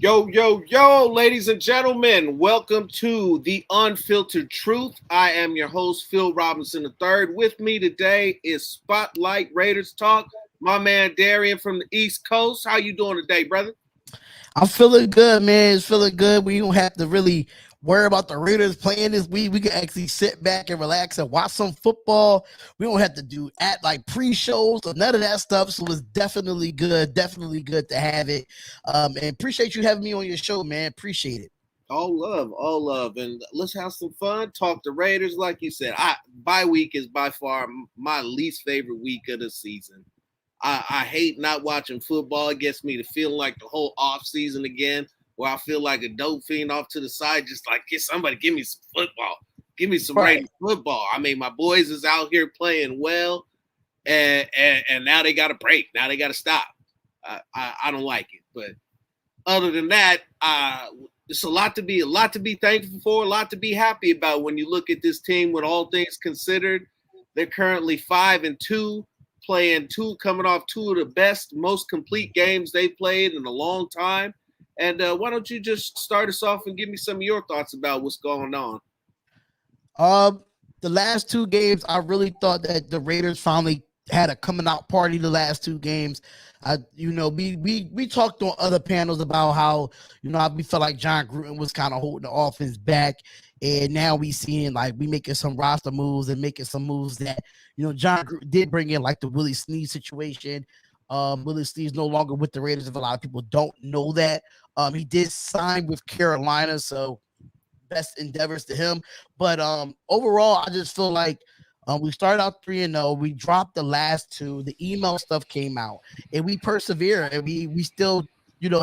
Yo, yo, yo, ladies and gentlemen, welcome to The Unfiltered Truth. I am your host, Phil Robinson III. With me today is Spotlight Raiders Talk. My man, Darion from the East Coast. How you doing today, brother? I'm feeling good, man. It's feeling good. We don't have to really worry about the Raiders playing this week. We can actually sit back and relax and watch some football. We don't have to do pre-shows or none of that stuff. So it's definitely good to have it. And appreciate you having me on your show, man. Appreciate it. All love. And let's have some fun. Talk the Raiders. Like you said, bye week is by far my least favorite week of the season. I hate not watching football. It gets me to feeling like the whole off season again, where I feel like a dope fiend off to the side, just like, give me some football. Give me some Raiders football. I mean, my boys is out here playing well, and now they got to break. Now they got to stop. I don't like it. But other than that, it's a lot to be thankful for, a lot to be happy about when you look at this team. With all things considered, they're currently 5-2. Coming off two of the best, most complete games they've played in a long time. And why don't you just start us off and give me some of your thoughts about what's going on? The last two games, I really thought that the Raiders finally had a coming out party. The last two games, we talked on other panels about how we felt like John Gruden was kind of holding the offense back. And now we seeing we making some roster moves and making some moves that, John did bring in, like the Willie Snead situation. Willie Snead's no longer with the Raiders. If a lot of people don't know that, he did sign with Carolina, so best endeavors to him. But overall, I just feel like we started out 3-0. We dropped the last two. The email stuff came out, and we persevere, and we still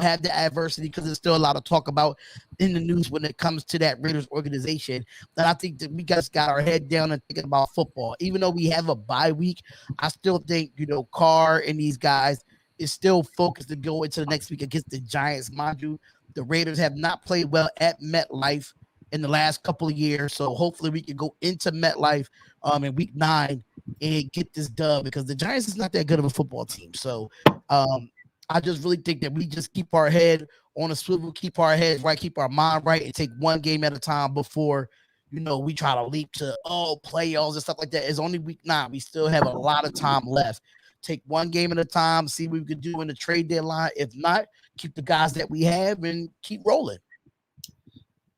have the adversity because there's still a lot of talk about in the news when it comes to that Raiders organization. And I think that we just got our head down and thinking about football. Even though we have a bye week, I still think, Carr and these guys is still focused to go into the next week against the Giants. Mind you, the Raiders have not played well at MetLife in the last couple of years. So hopefully we can go into MetLife in week 9 and get this dub, because the Giants is not that good of a football team. So I just really think that we just keep our head on a swivel, keep our heads right, keep our mind right, and take one game at a time before, we try to leap to, playoffs and stuff like that. It's only week 9. We still have a lot of time left. Take one game at a time, see what we can do in the trade deadline. If not, keep the guys that we have and keep rolling.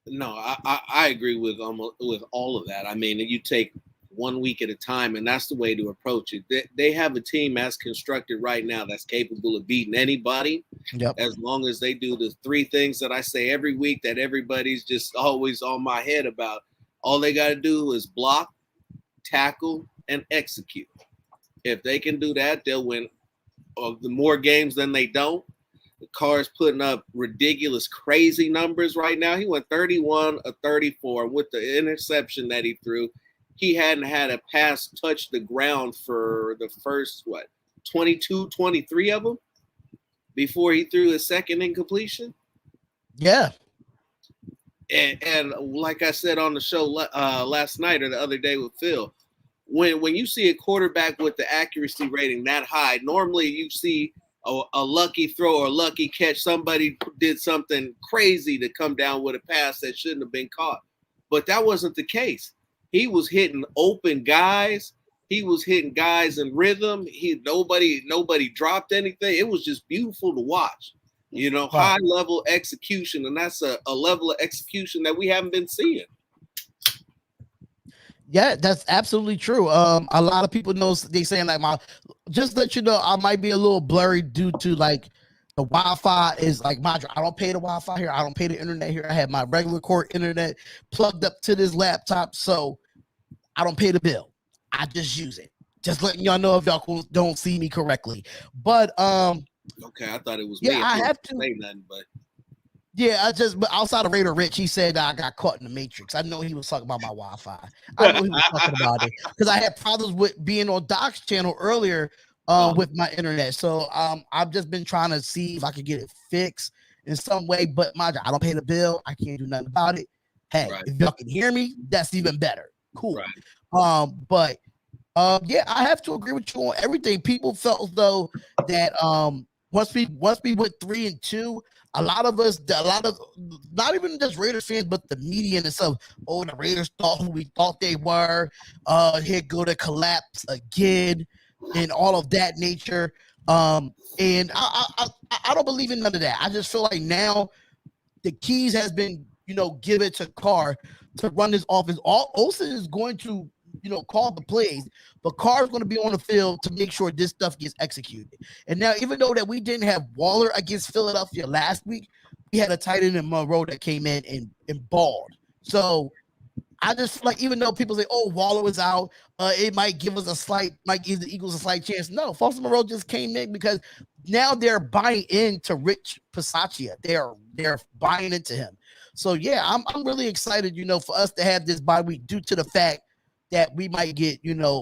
No, I agree with all of that. I mean, you take 1 week at a time, and that's the way to approach it. They have a team as constructed right now that's capable of beating anybody. Yep. As long as they do the 3 things that I say every week that everybody's just always on my head about. All they got to do is block, tackle, and execute. If they can do that, they'll win the more games than they don't. The Carr's putting up ridiculous, crazy numbers right now. He went 31 of 34 with the interception that he threw. He hadn't had a pass touch the ground for the first, 22, 23 of them before he threw his second incompletion. Yeah. And like I said on the show last night or the other day with Phil, when you see a quarterback with the accuracy rating that high, normally you see a lucky throw or lucky catch. Somebody did something crazy to come down with a pass that shouldn't have been caught. But that wasn't the case. He was hitting open guys. He was hitting guys in rhythm. Nobody dropped anything. It was just beautiful to watch. High level execution, and that's a level of execution that we haven't been seeing. Yeah, that's absolutely true. A lot of people know they saying just let you know, I might be a little blurry due to the Wi-Fi is I don't pay the Wi-Fi here. I don't pay the internet here. I have my regular core internet plugged up to this laptop, so I don't pay the bill. I just use it. Just letting y'all know if y'all don't see me correctly. But okay, I thought it was me. I have to say nothing, but yeah, but outside of Raider Rich, he said I got caught in the Matrix. I know he was talking about my Wi-Fi. I know he was talking about it because I had problems with being on Doc's channel earlier with my internet. So I've just been trying to see if I could get it fixed in some way. But I don't pay the bill. I can't do nothing about it. Hey, if y'all can hear me, that's even better. Cool. Right. Yeah, I have to agree with you on everything. People felt as though that once we went 3-2, lot of not even just Raiders fans, but the media and stuff. Oh, the Raiders thought who we thought they were. Here go to collapse again, and all of that nature. And I don't believe in none of that. I just feel like now the keys has been, given to Carr to run this offense. All Olsen is going to, call the plays, but Carr is going to be on the field to make sure this stuff gets executed. And now, even though that we didn't have Waller against Philadelphia last week, we had a tight end in Monroe that came in and balled. So I just feel like, even though people say, "Oh, Waller was out," it might give the Eagles a slight chance. No, Foster Monroe just came in because now they're buying into Rich Pisaccia. They're buying into him. So yeah, I'm really excited, for us to have this bye week due to the fact that we might get,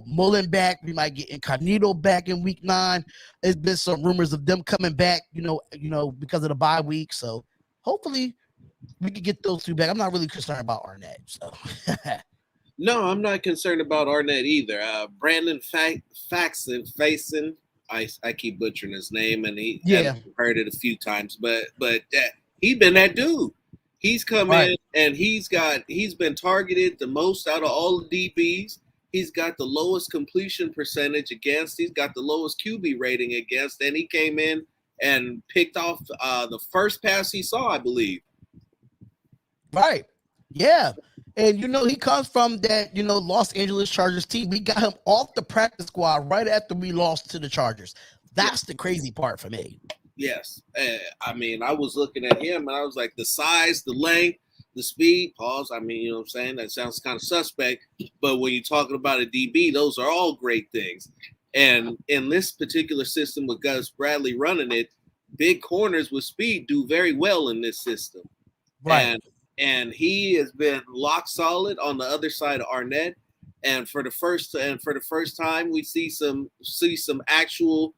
Mullen back, we might get Incognito back in week 9. There's been some rumors of them coming back, because of the bye week. So hopefully we could get those two back. I'm not really concerned about Arnett. So No, I'm not concerned about Arnett either. Brandon Faison, I keep butchering his name, and I've heard it a few times, but he's been that dude. He's come in and he's been targeted the most out of all the DBs. He's got the lowest completion percentage against. He's got the lowest QB rating against, and he came in and picked off the first pass he saw, I believe. Right. Yeah. And, he comes from that, Los Angeles Chargers team. We got him off the practice squad right after we lost to the Chargers. That's the crazy part for me. Yes. I mean, I was looking at him and I was like, the size, the length, the speed, pause. I mean, you know what I'm saying? That sounds kind of suspect. But when you're talking about a DB, those are all great things. And in this particular system with Gus Bradley running it, big corners with speed do very well in this system. Right. And he has been lock solid on the other side of Arnett. And for the first time, we see some actual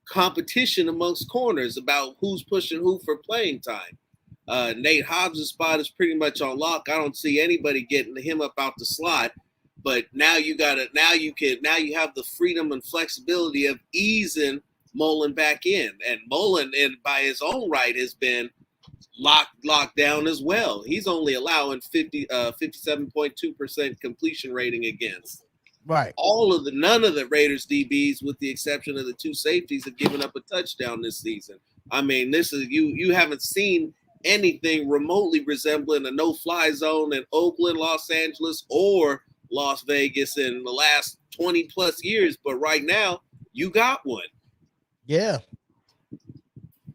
competition amongst corners about who's pushing who for playing time. Nate Hobbs' spot is pretty much on lock. I don't see anybody getting him up out the slot. But now you have the freedom and flexibility of easing Mullen back in. And Mullen, by his own right, has been locked down as well. He's only allowing 57.2% completion rating against. Right. None of the Raiders DBs, with the exception of the 2 safeties, have given up a touchdown this season. I mean, this is you haven't seen anything remotely resembling a no-fly zone in Oakland, Los Angeles, or Las Vegas in the last 20 plus years. But right now, you got one. Yeah.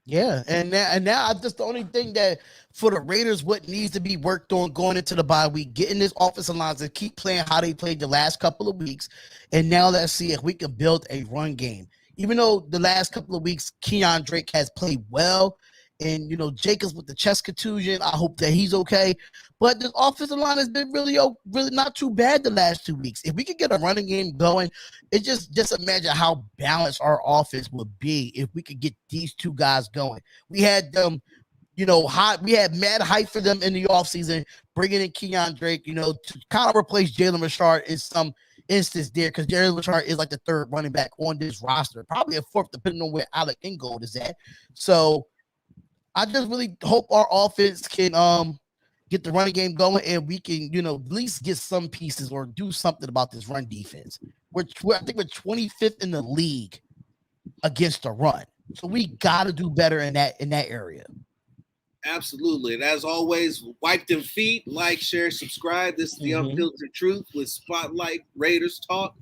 Yeah, and now just the only thing that for the Raiders, what needs to be worked on going into the bye week, getting this offensive line to keep playing how they played the last couple of weeks, and now let's see if we can build a run game. Even though the last couple of weeks, Kenyon Drake has played well, and Jacobs with the chest contusion, I hope that he's okay. But this offensive line has been really not too bad the last 2 weeks. If we could get a running game going, it just imagine how balanced our offense would be if we could get these 2 guys going. We had them, we had mad hype for them in the offseason, bringing in Kenyon Drake, to kind of replace Jalen Richard in some instance there, because Jalen Richard is like the 3rd running back on this roster, probably a 4th depending on where Alec Ingold is at. So I just really hope our offense can get the running game going, and we can, at least get some pieces or do something about this run defense. I think we're 25th in the league against the run. So we got to do better in that area. Absolutely. And as always, wipe them feet, like, share, subscribe. This is the Unfiltered Truth with Spotlight Raiders Talk.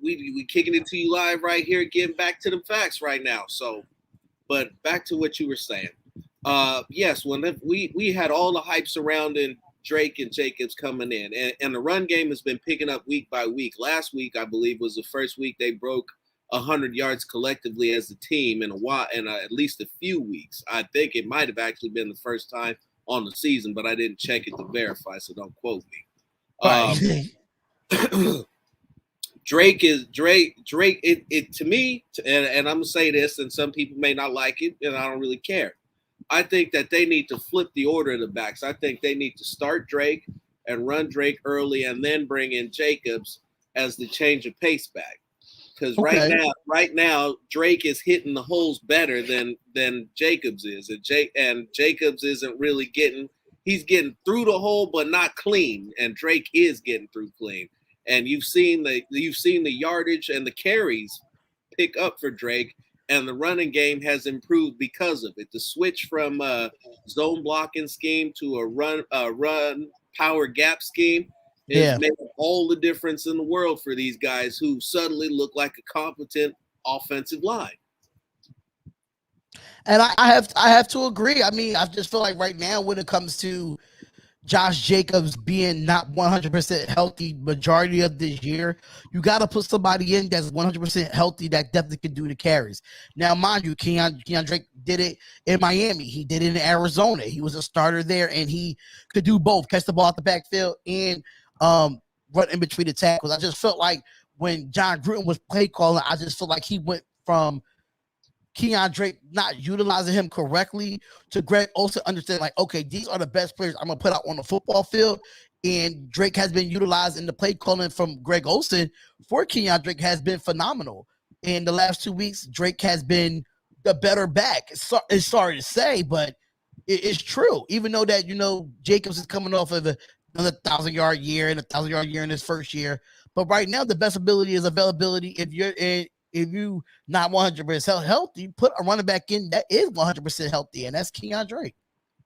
We kicking it to you live right here, getting back to the facts right now. So, but back to what you were saying. Yes, when we had all the hype surrounding Drake and Jacobs coming in, and the run game has been picking up week by week. Last week, I believe, was the first week they broke 100 yards collectively as a team in a while, in at least a few weeks. I think it might have actually been the first time on the season, but I didn't check it to verify, so don't quote me. Drake. It to me, and I'm gonna say this, and some people may not like it, and I don't really care. I think that they need to flip the order of the backs. I think they need to start Drake and run Drake early, and then bring in Jacobs as the change of pace back. because Okay. right now, Drake is hitting the holes better than Jacobs is, and Jacobs isn't really getting. He's getting through the hole, but not clean. And Drake is getting through clean. And you've seen the yardage and the carries pick up for Drake, and the running game has improved because of it. The switch from zone blocking scheme to a run power gap scheme is Yeah. making all the difference in the world for these guys who suddenly look like a competent offensive line. And I have to agree. I mean, I just feel like right now when it comes to Josh Jacobs being not 100% healthy majority of this year, you got to put somebody in that's 100% healthy that definitely can do the carries. Now, mind you, Keon Drake did it in Miami. He did it in Arizona. He was a starter there, and he could do both, catch the ball at the backfield and run in between the tackles. I just felt like when John Gruden was play calling, I just felt like he went from Keon Drake not utilizing him correctly to Greg Olsen understand like, okay, these are the best players I'm going to put out on the football field. And Drake has been utilized in the play calling from Greg Olsen for Keon Drake has been phenomenal. In the last 2 weeks, Drake has been the better back. It's sorry to say, but it's true. Even though that, Jacobs is coming off of another 1,000-yard year and a 1,000-yard year in his first year. But right now, the best ability is availability. If you not 100% healthy, put a running back in that is 100% healthy, and that's Keon Drake.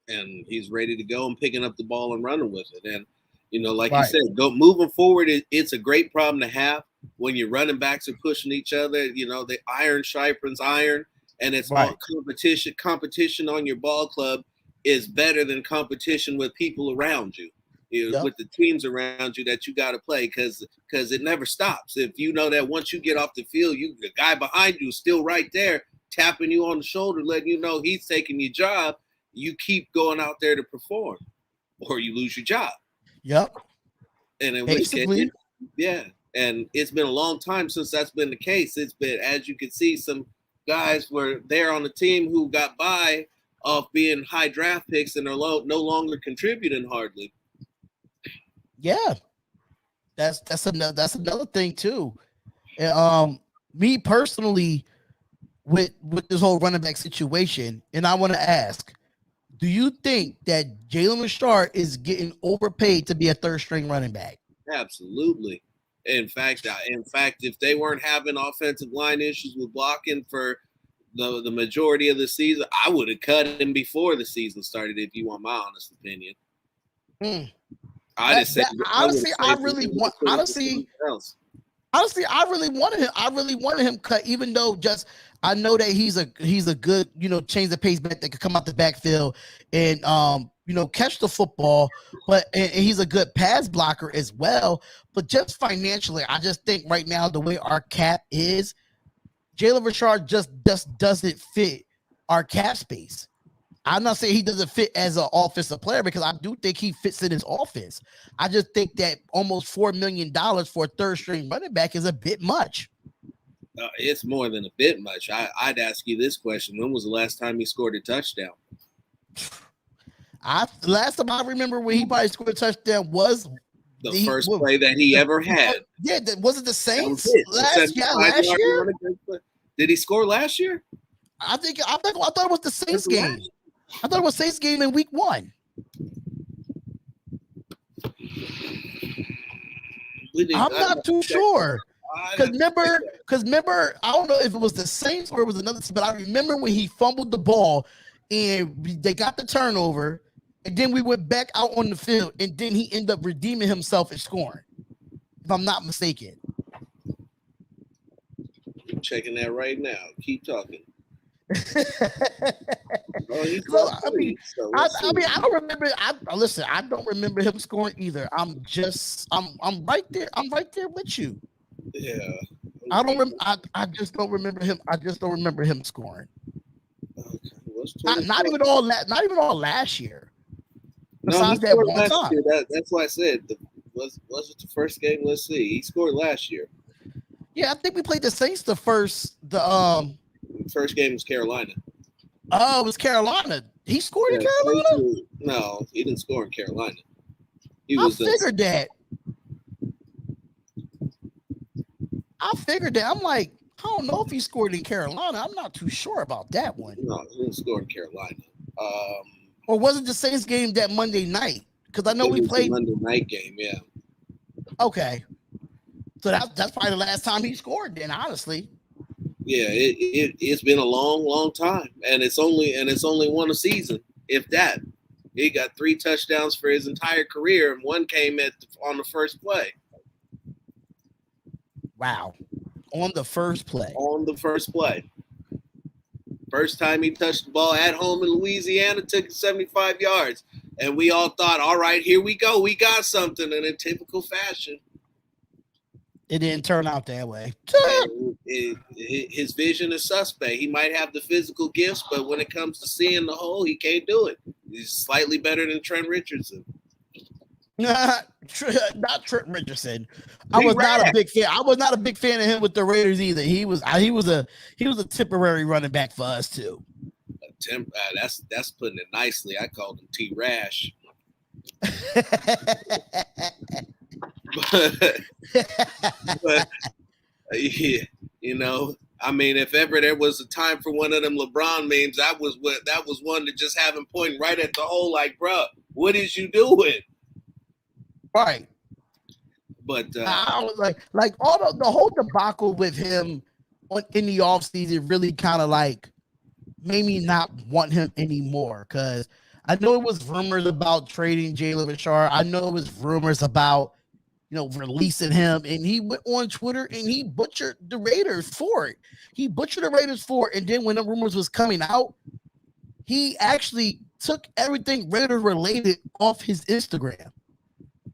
And he's ready to go and picking up the ball and running with it. And, like Right. you said, moving forward, it's a great problem to have when your running backs are pushing each other. The iron sharpens iron, and it's Right. Competition on your ball club is better than competition with people around you. Yep. With the teams around you that you got to play because it never stops. If you know that once you get off the field, the guy behind you is still right there tapping you on the shoulder, letting you know he's taking your job, you keep going out there to perform or you lose your job. Yep. And in Basically. which case, yeah. And it's been a long time since that's been the case. It's been, as you can see, some guys were there on the team who got by off being high draft picks and are no longer contributing hardly. Yeah, that's another thing too. Me personally, with this whole running back situation, and I want to ask, do you think that Jalen Richard is getting overpaid to be a third string running back? Absolutely. In fact, if they weren't having offensive line issues with blocking for the majority of the season, I would have cut him before the season started. If you want my honest opinion. Honestly, I really wanted him cut, even though I know that he's a good, change the pace back that could come out the backfield and catch the football, but and he's a good pass blocker as well. But just financially, I just think right now the way our cap is, Jalen Richard just doesn't fit our cap space. I'm not saying he doesn't fit as an offensive player because I do think he fits in his offense. I just think that almost $4 million for a third string running back is a bit much. It's more than a bit much. I'd ask you this question: when was the last time he scored a touchdown? Last time I remember when he probably scored a touchdown was the first play that he ever had. Yeah, was it the Saints last year? Did he score last year? I thought it was the Saints game. I thought it was Saints game in week 1. I'm not too sure. Because remember, I don't know if it was the Saints or it was another team, but I remember when he fumbled the ball and they got the turnover, and then we went back out on the field, and then he ended up redeeming himself and scoring, if I'm not mistaken. I'm checking that right now. Keep talking. I don't remember. I don't remember him scoring either. I'm right there. I'm right there with you. Yeah. I just don't remember him. I just don't remember him scoring. Okay. Not even all last year. Besides that one time. That's why I said was it the first game? Let's see. He scored last year. Yeah, I think we played the Saints the first game was Carolina. Oh, it was Carolina. He scored in Carolina? No, he didn't score in Carolina. I figured that. I figured that. I'm like, I don't know if he scored in Carolina. I'm not too sure about that one. No, he didn't score in Carolina. Or was it the Saints game that Monday night? Because I know we It was the played. Monday night game. Yeah. Okay. So that's probably the last time he scored then, honestly. Yeah, it's been a long time, and it's only one a season, if that. He got 3 touchdowns for his entire career, and one came on the first play. Wow. On the first play. On the first play. First time he touched the ball at home in Louisiana, took it 75 yards. And we all thought, all right, here we go. We got something. And in typical fashion, it didn't turn out that way. His vision is suspect. He might have the physical gifts, but when it comes to seeing the hole, he can't do it. He's slightly better than Trent Richardson. Not Trent Richardson. I was not a big fan. I was not a big fan of him with the Raiders either. He was a temporary running back for us too. That's putting it nicely. I called him T Rash. but yeah, I mean, if ever there was a time for one of them LeBron memes, that was one to just have him pointing right at the hole, like, bro, what is you doing? Right. But I was like all the whole debacle with him in the offseason really kind of like made me not want him anymore, because I know it was rumors about trading Jalen Richard. I know it was rumors about releasing him, and he went on Twitter and he butchered the Raiders for it. And then when the rumors was coming out, he actually took everything Raiders related off his Instagram.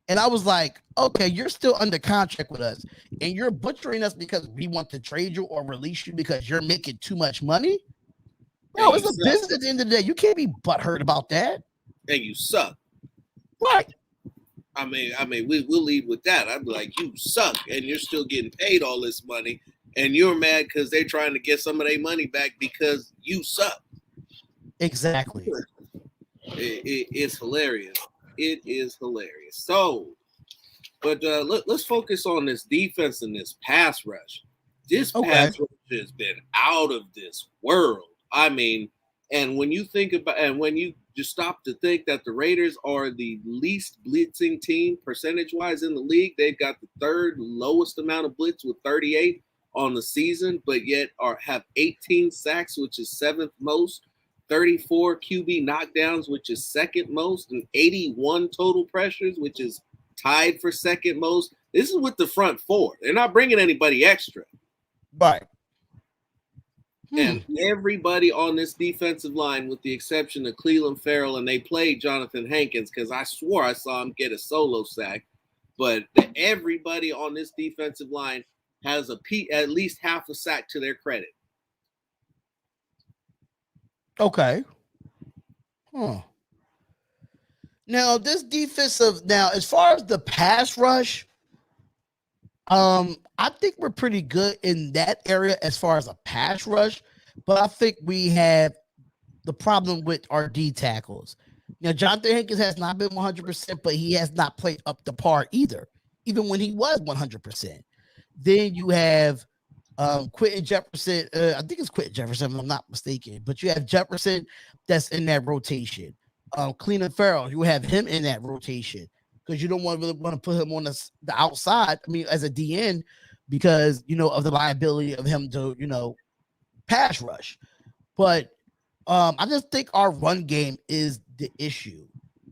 And I was like, okay, you're still under contract with us, and you're butchering us because we want to trade you or release you because you're making too much money? No, it's a business at the end of the day. You can't be butthurt about that. And you suck. Right. I mean, we'll leave with that. I'd be like, you suck, and you're still getting paid all this money, and you're mad because they're trying to get some of their money back because you suck. Exactly. It's hilarious. It is hilarious. So, but let's focus on this defense and this pass rush. This pass rush has been out of this world. I mean, and when you think about, and when you just stop to think that the Raiders are the least blitzing team percentage-wise in the league, they've got the 3rd lowest amount of blitz with 38 on the season, but yet have 18 sacks, which is 7th most. 34 QB knockdowns, which is 2nd most, and 81 total pressures, which is tied for 2nd most. This is with the front 4. They're not bringing anybody extra. Right. And everybody on this defensive line, with the exception of Cleveland Farrell, and they played Jonathan Hankins because I swore I saw him get a solo sack, but everybody on this defensive line has at least half a sack to their credit. Okay. Huh. Now, this defensive, as far as the pass rush, I think we're pretty good in that area as far as a pass rush, but I think we have the problem with our D tackles. Jonathan Hankins has not been 100%, but he has not played up to par either, even when he was 100%. Then you have Quentin Jefferson, I think it's Quentin Jefferson, if I'm not mistaken, but you have Jefferson that's in that rotation. Cleveland Farrell, you have him in that rotation because you don't really want to put him on the outside, as a DN, because, of the liability of him to, pass rush. But I just think our run game is the issue.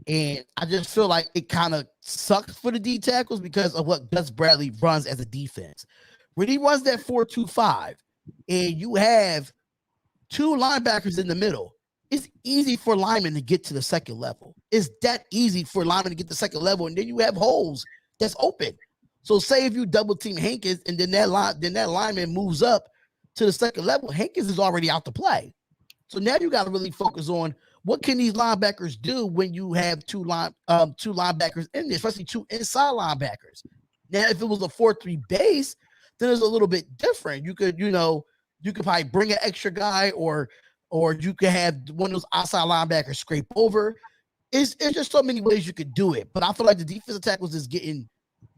And I just feel like it kind of sucks for the D tackles because of what Gus Bradley runs as a defense. When he runs that 4-2-5 and you have 2 linebackers in the middle, it's easy for linemen to get to the 2nd level. It's that easy for linemen to get to the 2nd level, and then you have holes that's open. So say if you double team Hankins and then that lineman moves up to the 2nd level, Hankins is already out to play. So now you got to really focus on what can these linebackers do when you have 2 linebackers in there, especially 2 inside linebackers. Now, if it was a 4-3 base, then it's a little bit different. You could probably bring an extra guy, or you could have one of those outside linebackers scrape over. It's just so many ways you could do it. But I feel like the defensive tackles is getting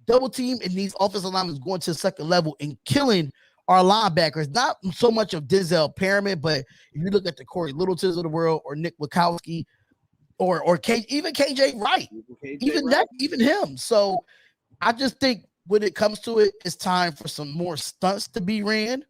double team and these offensive linemen going to the second level and killing our linebackers. Not so much of Denzel Perriman, but if you look at the Corey Littletons of the world or Nick Wachowski or even KJ Wright, even him. So I just think when it comes to it, it's time for some more stunts to be ran.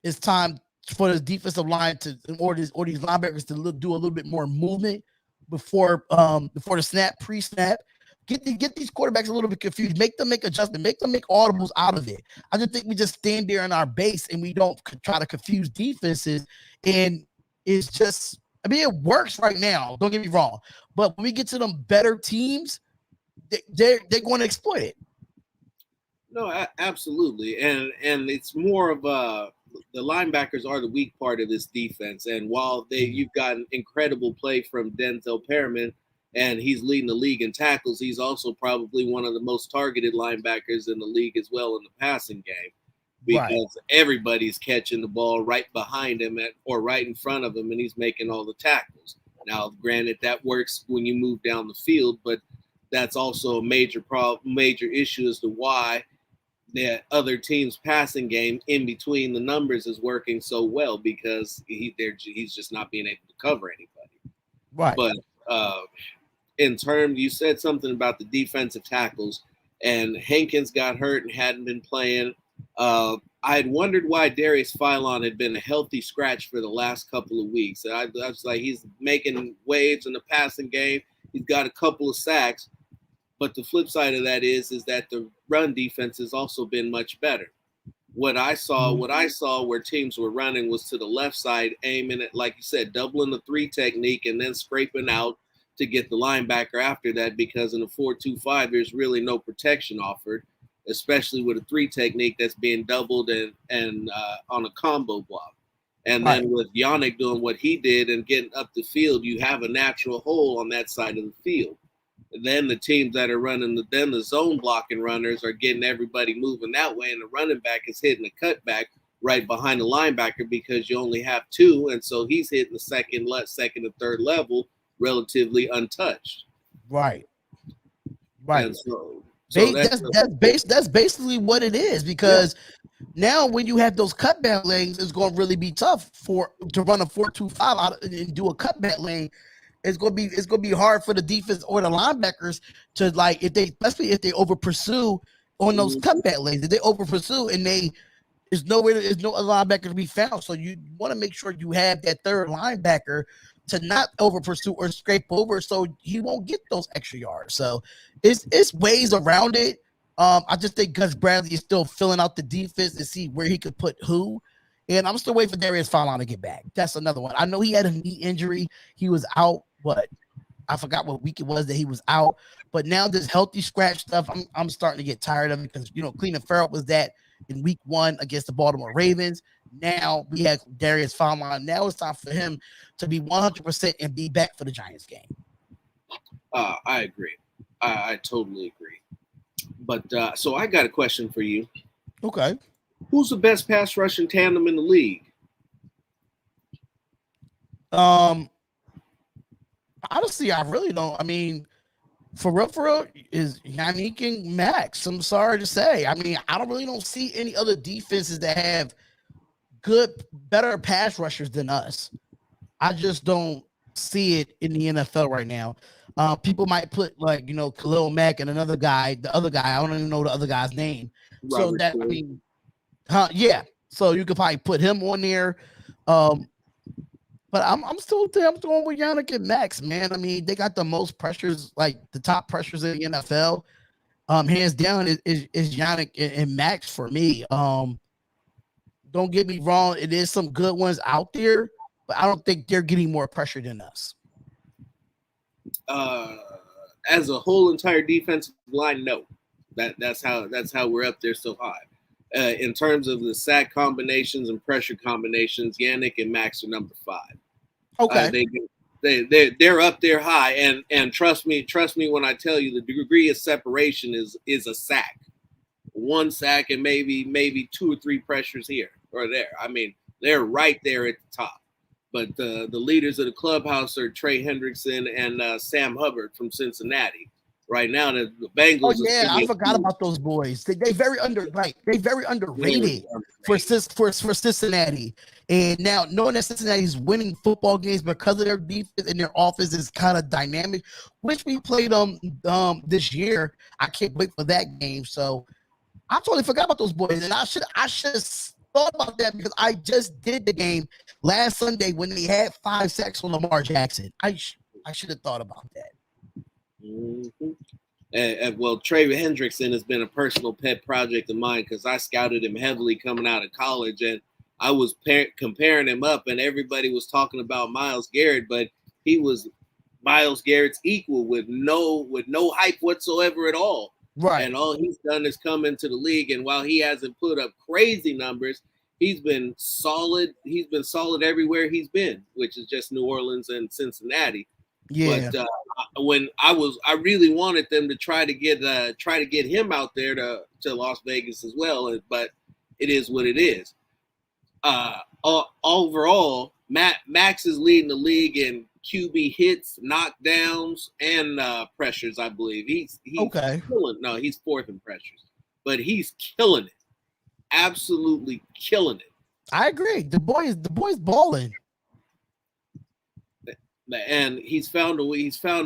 It's time for the defensive line or these linebackers to do a little bit more movement before the snap, pre-snap. Get these quarterbacks a little bit confused. Make them make adjustments. Make them make audibles out of it. I just think we just stand there in our base and we don't try to confuse defenses. And it's just, I mean, it works right now. Don't get me wrong. But when we get to them better teams, they're going to exploit it. No, absolutely. And it's more of the linebackers are the weak part of this defense. And while you've got incredible play from Denzel Perriman, and he's leading the league in tackles, he's also probably one of the most targeted linebackers in the league as well in the passing game, because everybody's catching the ball right behind him or right in front of him, and he's making all the tackles. Now, granted, that works when you move down the field, but that's also a major issue as to why the other team's passing game in between the numbers is working so well, because he's just not being able to cover anybody. Right. But in terms, you said something about the defensive tackles, and Hankins got hurt and hadn't been playing. I had wondered why Darius Philon had been a healthy scratch for the last couple of weeks. I was like, he's making waves in the passing game. He's got a couple of sacks. But the flip side of that is that the run defense has also been much better. What I saw where teams were running was to the left side, aiming at, like you said, doubling the 3 technique and then scraping out to get the linebacker after that, because in a 4-2-5, there's really no protection offered, especially with a 3 technique that's being doubled and on a combo block. And then with Yannick doing what he did and getting up the field, you have a natural hole on that side of the field. And then the teams that are running the zone blocking runners are getting everybody moving that way, and the running back is hitting a cutback right behind the linebacker because you only have 2, and so he's hitting the second and third level relatively untouched. Right. And so that's basically what it is, because now when you have those cutback lanes, it's going to really be tough to run a 4-2-5 out and do a cutback lane. It's gonna be hard for the defense or the linebackers to, like, especially if they over pursue on those cutback lanes. If they over pursue and there's no other linebacker to be found. So you want to make sure you have that third linebacker to not over pursue or scrape over, so he won't get those extra yards. So it's ways around it. I just think Gus Bradley is still filling out the defense to see where he could put who. And I'm still waiting for Darius Philon to get back. That's another one. I know he had a knee injury. He was out, I forgot what week it was that he was out. But now this healthy scratch stuff, I'm starting to get tired of it, because, Cleveland Farrell was that in week 1 against the Baltimore Ravens. Now we have Darius Philon. Now it's time for him to be 100% and be back for the Giants game. I agree. I totally agree. But so I got a question for you. Okay. Who's the best pass rushing tandem in the league? Honestly, I really don't. I mean, for real, is Yannick and Max. I'm sorry to say. I mean, I don't see any other defenses that have better pass rushers than us. I just don't see it in the NFL right now. People might put, like, Khalil Mack and the other guy, I don't even know the other guy's name. Robert So Ford. yeah. So you could probably put him on there. But I'm going with Yannick and Max, man. I mean, they got the most pressures, like the top pressures in the NFL. Hands down is Yannick and Max for me. Don't get me wrong, it is some good ones out there, but I don't think they're getting more pressure than us. As a whole entire defensive line, no. That's how we're up there so high. In terms of the sack combinations and pressure combinations, Yannick and Max are number 5. Okay. They're up there high, and trust me when I tell you, the degree of separation is a sack, 1 sack, and maybe 2 or 3 pressures here or there. I mean, they're right there at the top. But the leaders of the clubhouse are Trey Hendrickson and Sam Hubbard from Cincinnati. right now. The Oh Bengals yeah, I forgot about those boys. They very underrated for Cincinnati. And now knowing that Cincinnati's winning football games because of their defense and their offense is kind of dynamic, which we played this year. I can't wait for that game. So I totally forgot about those boys, and I should have thought about that because I just did the game last Sunday when they had 5 sacks on Lamar Jackson. I should have thought about that. Mm-hmm. Well, Trey Hendrickson has been a personal pet project of mine because I scouted him heavily coming out of college, and I was comparing him up, and everybody was talking about Myles Garrett, but he was Myles Garrett's equal with no hype whatsoever at all. Right. And all he's done is come into the league, and while he hasn't put up crazy numbers, he's been solid. He's been solid everywhere he's been, which is just New Orleans and Cincinnati. Yeah. But when I really wanted them to try to get him out there to Las Vegas as well. But it is what it is. Overall, Max is leading the league in QB hits, knockdowns, and pressures. I believe he's okay. Killing. No, he's fourth in pressures, but he's killing it. Absolutely killing it. I agree. The boy's balling. And he's found a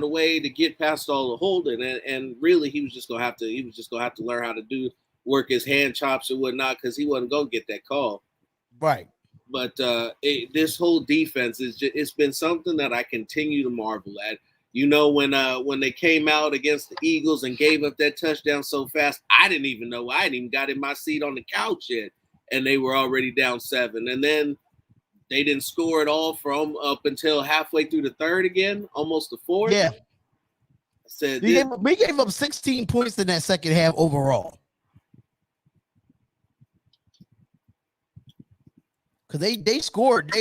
way to get past all the holding, and really he was just gonna have to learn how to work his hand chops and whatnot because he wasn't gonna get that call. Right. But this whole defense it's been something that I continue to marvel at. You know, when they came out against the Eagles and gave up that touchdown so fast, I didn't even know. I hadn't even got in my seat on the couch yet, and they were already down 7. And then they didn't score at all from up until halfway through the third again, almost the fourth. Yeah. I said we gave up 16 points in that second half overall. Because they scored.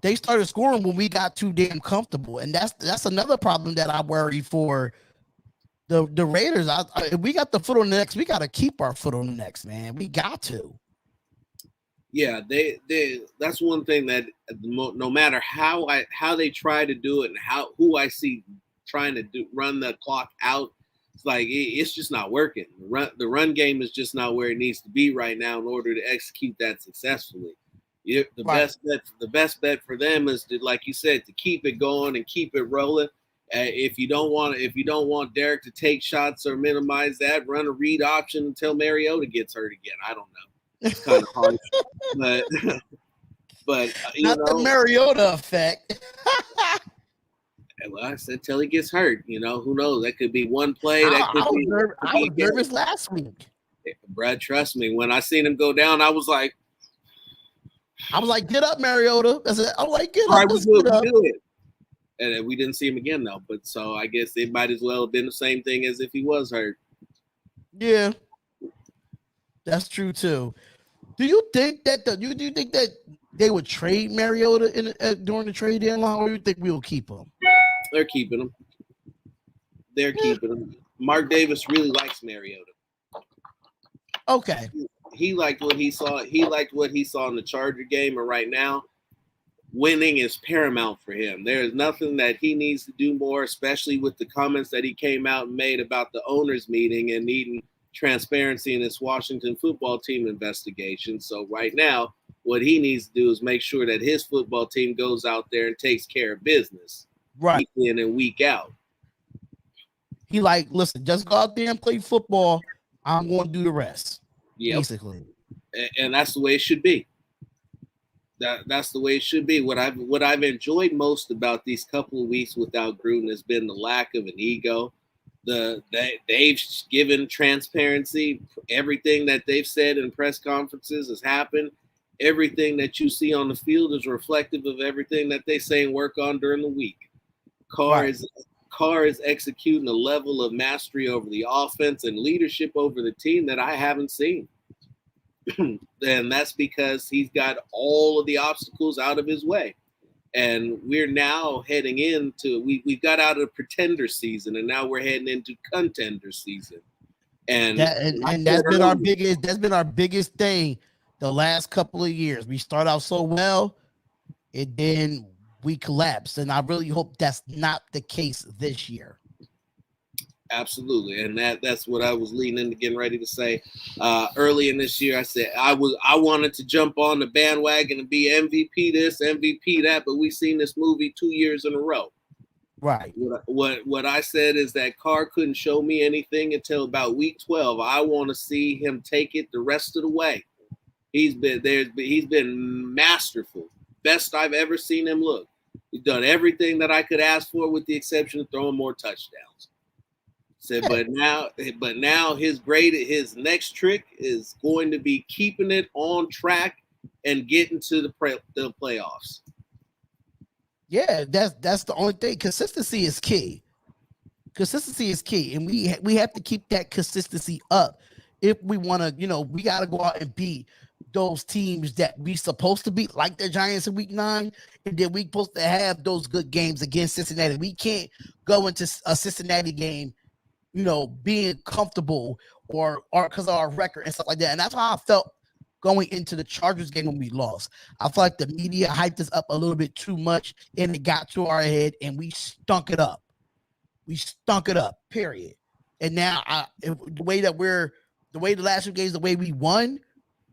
They started scoring when we got too damn comfortable. And that's another problem that I worry for the Raiders. If we got the foot on the necks, we got to keep our foot on the necks, man. We got to. Yeah, that's one thing that no matter how they try to do it and who I see trying to run the clock out, it's like it's just not working. The run game is just not where it needs to be right now in order to execute that successfully. The best bet for them is to, like you said, to keep it going and keep it rolling. If you don't want Derek to take shots or minimize that, run a read option until Mariota gets hurt again. I don't know. It's kind of hard, but not the Mariota effect. Well, I said till he gets hurt. You know, who knows? That could be one play. I was nervous last week. Brad, trust me. When I seen him go down, I was like, get up, Mariota. I'm like, get up. Get up. Do it. And we didn't see him again, though. But so I guess it might as well have been the same thing as if he was hurt. Yeah, that's true too. Do you think that they would trade Mariota during the trade deadline, or do you think we'll keep him? They're keeping him. Keeping him. Mark Davis really likes Mariota. Okay. He liked what he saw. He liked what he saw in the Charger game, and right now, winning is paramount for him. There is nothing that he needs to do more, especially with the comments that he came out and made about the owners' meeting and needing transparency in this Washington football team investigation. So right now, what he needs to do is make sure that his football team goes out there and takes care of business, right, week in and week out. He listen, just go out there and play football. I'm going to do the rest. Yep. Basically, and that's the way it should be. That's the way it should be. What I've enjoyed most about these couple of weeks without Gruden has been the lack of an ego. They've given transparency. Everything that they've said in press conferences has happened. Everything that you see on the field is reflective of everything that they say and work on during the week. Carr is executing a level of mastery over the offense and leadership over the team that I haven't seen. And that's because he's got all of the obstacles out of his way. And we're now heading into we got out of pretender season, and now we're heading into contender season. And that's been our biggest thing the last couple of years. We start out so well, and then we collapse. And I really hope that's not the case this year. Absolutely, and that's what I was leading into getting ready to say. Early in this year, I said I wanted to jump on the bandwagon and be MVP this, MVP that, but we've seen this movie 2 years in a row. Right. What I said is that Carr couldn't show me anything until about week 12. I want to see him take it the rest of the way. He's been masterful, best I've ever seen him look. He's done everything that I could ask for, with the exception of throwing more touchdowns. Said, but now his next trick is going to be keeping it on track and getting to the playoffs. Yeah, that's the only thing. Consistency is key. Consistency is key, and we have to keep that consistency up if we want to. We got to go out and beat those teams that we supposed to beat, like the Giants in Week 9, and then we supposed to have those good games against Cincinnati. We can't go into a Cincinnati game being comfortable or because of our record and stuff like that. And that's how I felt going into the Chargers game when we lost. I feel like the media hyped us up a little bit too much, and it got to our head, and we stunk it up. Period. And now the way the last 2 games, the way we won,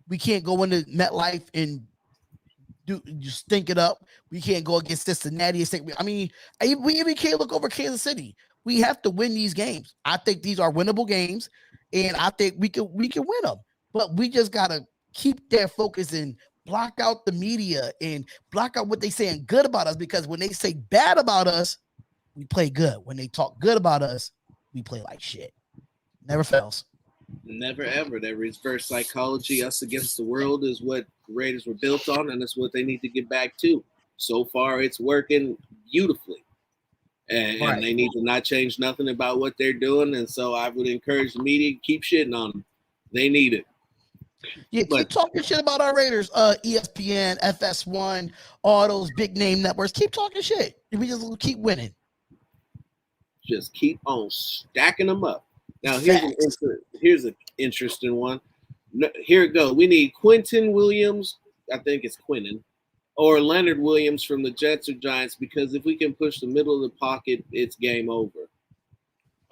we can't go into MetLife and just stink it up. We can't go against Cincinnati and say, we even can't look over Kansas City. We have to win these games. I think these are winnable games, and I think we can win them. But we just gotta keep their focus and block out the media and block out what they saying good about us, because when they say bad about us, we play good. When they talk good about us, we play like shit. Never fails. Never ever. That reverse psychology, us against the world, is what the Raiders were built on, and it's what they need to get back to. So far, it's working beautifully. And they need to not change nothing about what they're doing. And so I would encourage the media to keep shitting on them. They need it. Yeah, keep talking shit about our Raiders. ESPN, FS1, all those big name networks. Keep talking shit. We just keep winning. Just keep on stacking them up. Now, here's an interesting one. Here it goes. We need Quentin Williams. I think it's Quentin. Or Leonard Williams from the Jets or Giants, because if we can push the middle of the pocket, it's game over.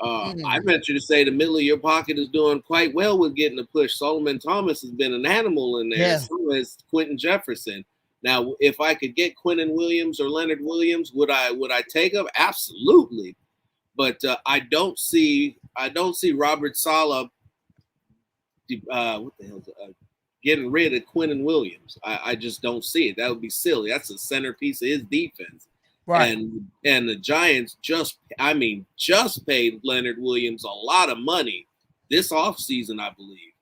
I venture to say the middle of your pocket is doing quite well with getting a push. Solomon Thomas has been an animal in there. Yeah. So has Quentin Jefferson. Now, if I could get Quentin Williams or Leonard Williams, would I take them? Absolutely. But I don't see Robert Saleh. What the hell? Getting rid of Quentin Williams. I just don't see it. That would be silly. That's a centerpiece of his defense. Right. And the Giants just paid Leonard Williams a lot of money this offseason, I believe.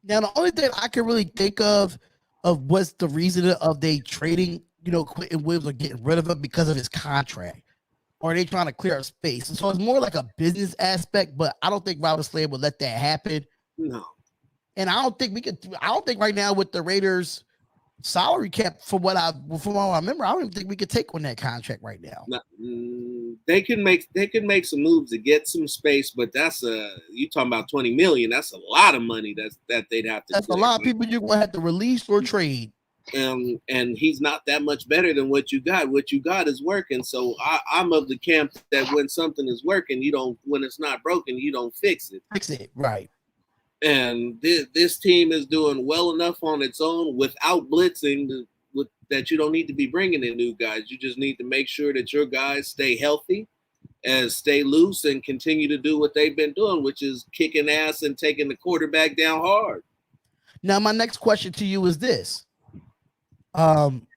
Now, the only thing I can really think of what's the reason of they trading, Quentin Williams or getting rid of him because of his contract. Or are they trying to clear up space? And so it's more like a business aspect, but I don't think Robert Saleh would let that happen. No. And I don't think right now with the Raiders salary cap, from what I remember, I don't even think we could take on that contract right now. No, they can make some moves to get some space, but you talking about $20 million. That's a lot of money that they'd have to. That's a lot of people you're gonna have to release or trade. And he's not that much better than what you got. What you got is working. So I'm of the camp that when something is working, when it's not broken, you don't fix it. Fix it, right. And this team is doing well enough on its own without blitzing that you don't need to be bringing in new guys. You just need to make sure that your guys stay healthy and stay loose and continue to do what they've been doing, which is kicking ass and taking the quarterback down hard. Now, my next question to you is this. Darn,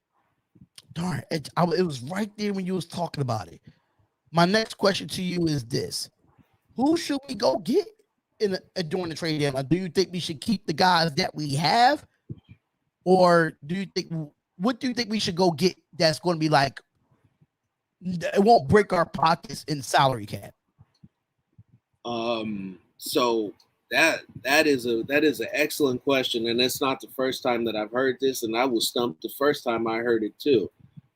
it was right there when you was talking about it. My next question to you is this. Who should we go get during the trade deadline? Do you think we should keep the guys that we have, or what do you think we should go get that's going to be like it won't break our pockets in salary cap? So that is an excellent question, and it's not the first time that I've heard this, and I was stumped the first time I heard it too,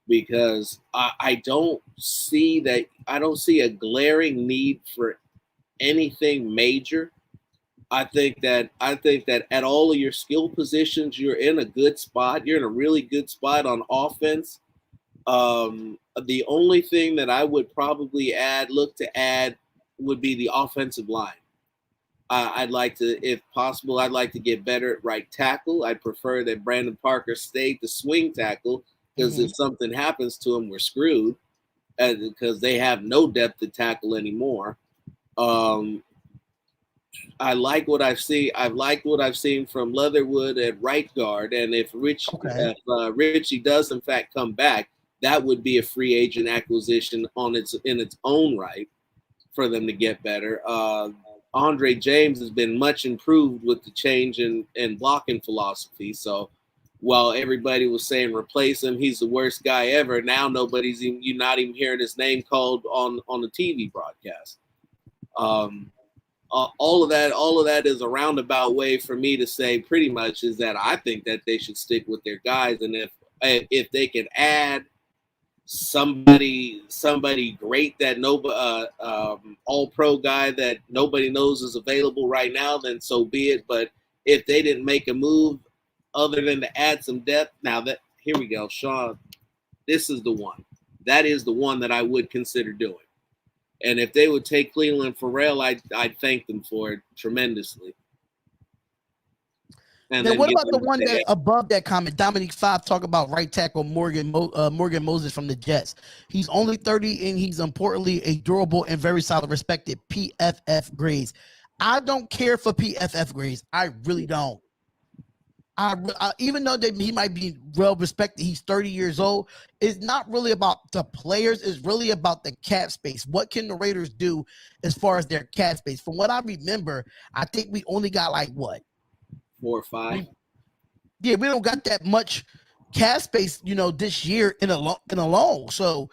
because I don't see a glaring need for anything major. I think that at all of your skill positions, you're in a good spot. You're in a really good spot on offense. The only thing that I would probably look to add would be the offensive line. I'd like to, if possible, I'd like to get better at right tackle. I prefer that Brandon Parker stayed the swing tackle because if something happens to him, we're screwed because they have no depth to tackle anymore. I like what I've seen. I've liked what I've seen from Leatherwood at right guard, and if Richie does in fact come back, that would be a free agent acquisition in its own right for them to get better. Andre James has been much improved with the change in blocking philosophy. So while everybody was saying replace him, he's the worst guy ever. Now you're not even hearing his name called on the TV broadcast. All of that is a roundabout way for me to say pretty much is that I think that they should stick with their guys, and if they can add somebody great that all pro guy that nobody knows is available right now, then so be it. But if they didn't make a move other than to add some depth, here we go, Sean. This is the one. That is the one that I would consider doing. And if they would take Cleveland Farrell, I'd thank them for it tremendously. And then what about the one that above that comment? Dominique 5 talk about right tackle Morgan Moses from the Jets. He's only 30 and he's importantly a durable and very solid respected PFF grades. I don't care for PFF grades. I really don't. Even though he might be well respected, he's 30 years old. It's not really about the players. It's really about the cap space. What can the Raiders do as far as their cap space? From what I remember, I think we only got like what? 4 or 5. We don't got that much cap space, this year in a loan. So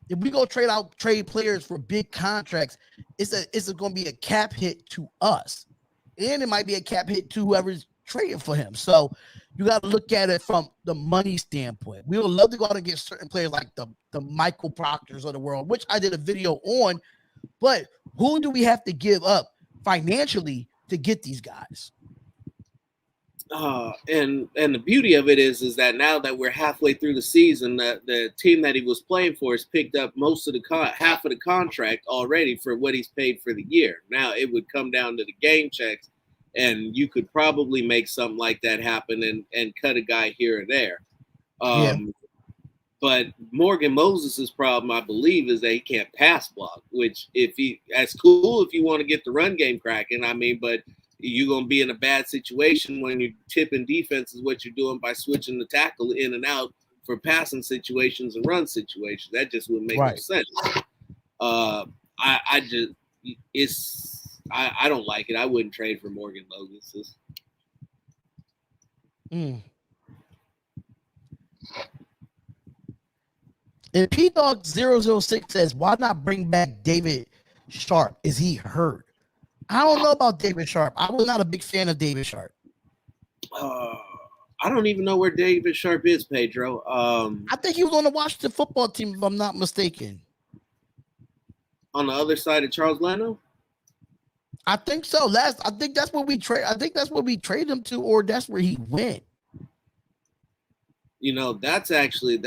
if we go trade players for big contracts, it's going to be a cap hit to us, and it might be a cap hit to whoever's trading for him. So you got to look at it from the money standpoint. We would love to go out and get certain players like the Michael Proctors of the world, which I did a video on. But who do we have to give up financially to get these guys? And the beauty of it is that now that we're halfway through the season, the team that he was playing for has picked up most of half of the contract already for what he's paid for the year. Now it would come down to the game checks, and you could probably make something like that happen and cut a guy here or there. But Morgan Moses' problem, I believe, is that he can't pass block, which that's cool if you want to get the run game cracking. But you're going to be in a bad situation when you're tipping defenses what you're doing by switching the tackle in and out for passing situations and run situations. That just wouldn't make no sense. I don't like it. I wouldn't trade for Morgan Moses. And P-Dog 006 says, why not bring back David Sharp? Is he hurt? I don't know about David Sharp. I was not a big fan of David Sharp. I don't even know where David Sharp is, Pedro. I think he was on the Washington football team, if I'm not mistaken. On the other side of Charles Leno? I think so. I think that's what we trade. I think that's what we trade him to, or that's where he went. That's actually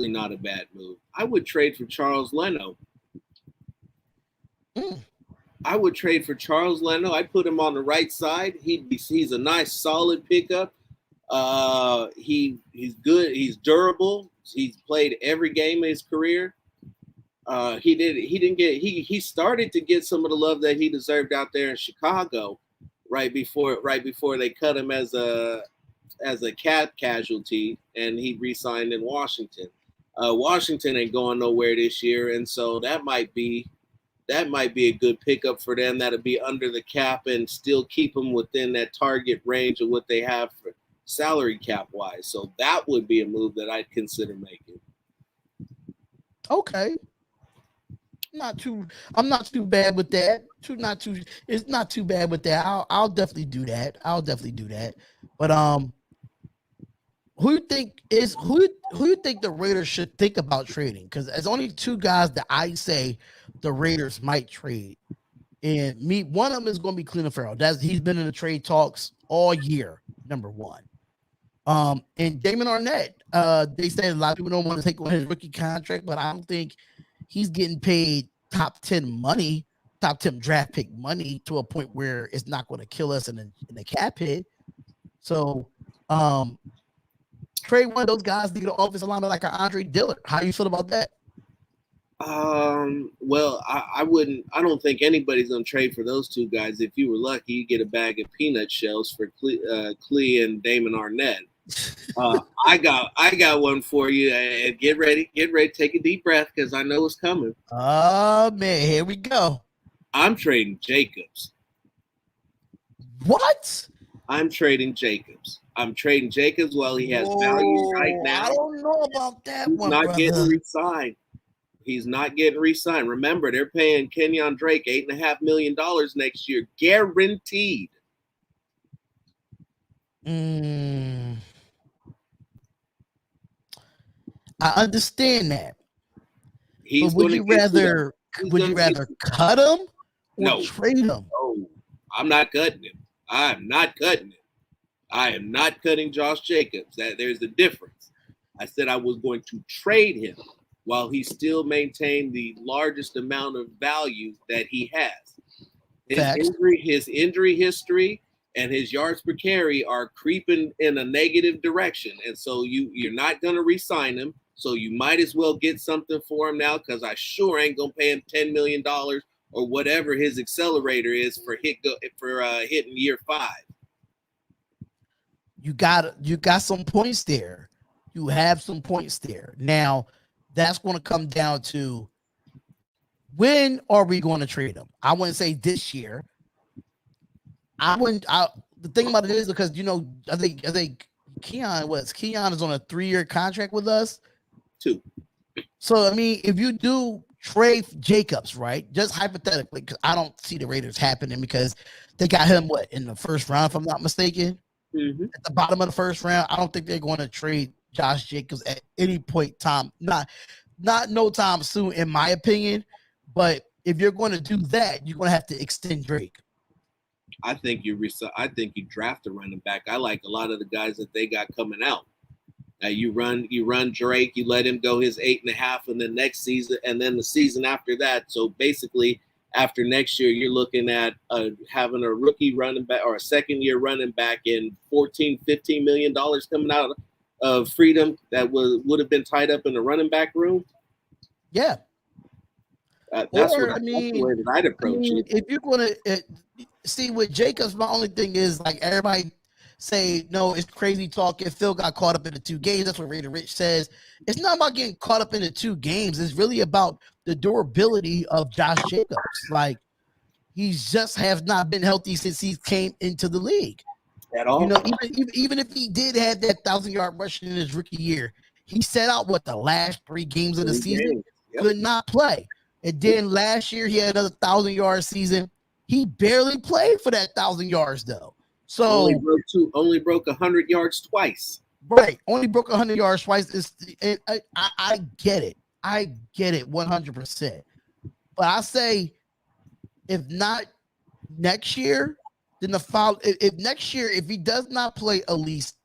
not a bad move. I would trade for Charles Leno. I would trade for Charles Leno. I'd put him on the right side. He's a nice, solid pickup. He's good. He's durable. He's played every game of his career. He started to get some of the love that he deserved out there in Chicago right before they cut him as a cap casualty, and he re-signed in Washington. Washington ain't going nowhere this year, and so that might be a good pickup for them. That'll be under the cap and still keep them within that target range of what they have for salary cap wise. So that would be a move that I'd consider making. Okay. I'm not too bad with that. It's not too bad with that. I'll definitely do that. But who you think the Raiders should think about trading? Because there's only two guys that I say the Raiders might trade. And one of them is going to be Cleveland Farrell. He's been in the trade talks all year, number one. And Damon Arnett, they said a lot of people don't want to take on his rookie contract, but I don't think he's getting paid top 10 money top 10 draft pick money to a point where it's not going to kill us in the cap hit. So, trade one of those guys to get an offensive lineman like an Andre Dillard. How you feel about that? Well, I don't think anybody's gonna trade for those two guys. If you were lucky, you get a bag of peanut shells for Clee and Damon Arnett. I got one for you. And get ready, take a deep breath because I know it's coming. Oh man, here we go. I'm trading Jacobs. What? I'm trading Jacobs. I'm trading Jacobs while he has value right now. I don't know about that He's one, not brother. getting re-signed. He's not getting re-signed. Remember, they're paying Kenyon Drake $8.5 million next year, guaranteed. I understand that. But would you rather cut him or trade him? No, I'm not cutting him. I'm not cutting him. I am not cutting Josh Jacobs. There's a difference. I said I was going to trade him while he still maintained the largest amount of value that he has. His injury history and his yards per carry are creeping in a negative direction. And so you're not going to re-sign him. So you might as well get something for him now because I sure ain't going to pay him $10 million or whatever his accelerator is for hitting year 5. You got some points there. You have some points there. Now, that's going to come down to when are we going to trade him? I wouldn't say this year. The thing about it is because I think Keon is on a 3-year contract with us. 2. So I mean, if you do trade Jacobs, right? Just hypothetically, because I don't see the Raiders happening because they got him in the first round, if I'm not mistaken. Mm-hmm. At the bottom of the first round, I don't think they're going to trade Josh Jacobs at any point in time. Not no time soon, in my opinion. But if you're going to do that, you're going to have to extend Drake. I think you draft a running back. I like a lot of the guys that they got coming out. You run Drake, you let him go his 8.5 in the next season, and then the season after that. So basically, after next year, you're looking at having a rookie running back or a second-year running back in $14-15 million coming out of freedom that would have been tied up in the running back room. Yeah. That's the way that I'd approach it. If you're going to see with Jacobs, my only thing is like everybody say, no, it's crazy talk. If Phil got caught up in the 2 games, that's what Raider Rich says. It's not about getting caught up in the 2 games. It's really about the durability of Josh Jacobs. Like, he just has not been healthy since he came into the league. At all. Even if he did have that 1,000-yard rushing in his rookie year, he set out the last 3 games of the season, could not play. And then last year he had another 1,000-yard season. He barely played for that 1,000 yards though. So only broke 100 yards twice. Right, only broke 100 yards twice. I get it. I get it 100%. But I say, if not next year, then if next year, if he does not play at least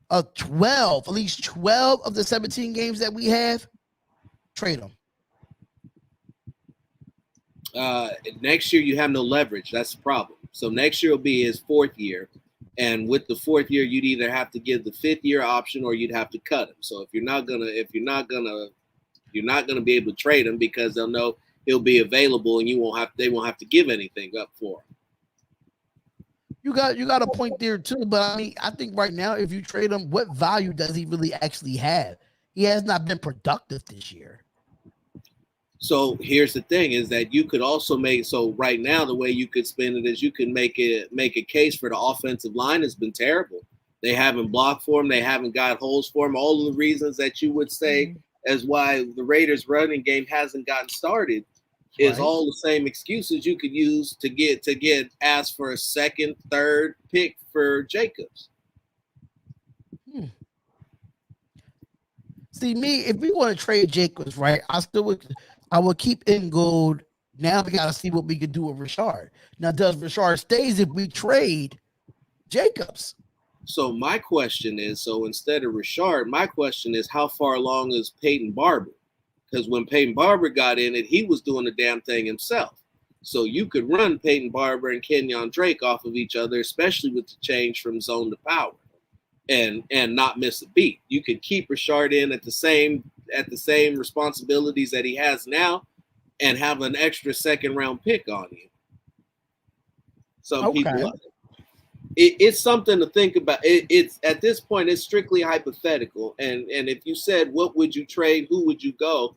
12 of the 17 games that we have, trade him. Next year you have no leverage. That's the problem. So next year will be his 4th year, and with the 4th year, you'd either have to give the 5th year option or you'd have to cut him. So if you're not gonna be able to trade him because they'll know he'll be available and they won't have to give anything up for him. You got a point there too, but I mean, I think right now, if you trade him, what value does he really actually have? He has not been productive this year. So here's the thing: is that you could also right now the way you could spin it is you can make a case for the offensive line has been terrible. They haven't blocked for him. They haven't got holes for him. All of the reasons that you would say as why the Raiders' running game hasn't gotten started is all the same excuses you could use to get asked for a 2nd, 3rd pick for Jacobs. See, if we want to trade Jacobs, right, I would keep in gold. Now we got to see what we could do with Richard. Now, does Richard stays if we trade Jacobs? So my question is, instead of Richard, my question is, how far along is Peyton Barber? because when Peyton Barber got in it, he was doing the damn thing himself. So you could run Peyton Barber and Kenyon Drake off of each other, especially with the change from zone to power, and not miss a beat. You could keep Rashard in at the same responsibilities that he has now, and have an extra second round pick on you. Some people like it's something to think about. It's at this point, it's strictly hypothetical. And if you said, what would you trade? Who would you go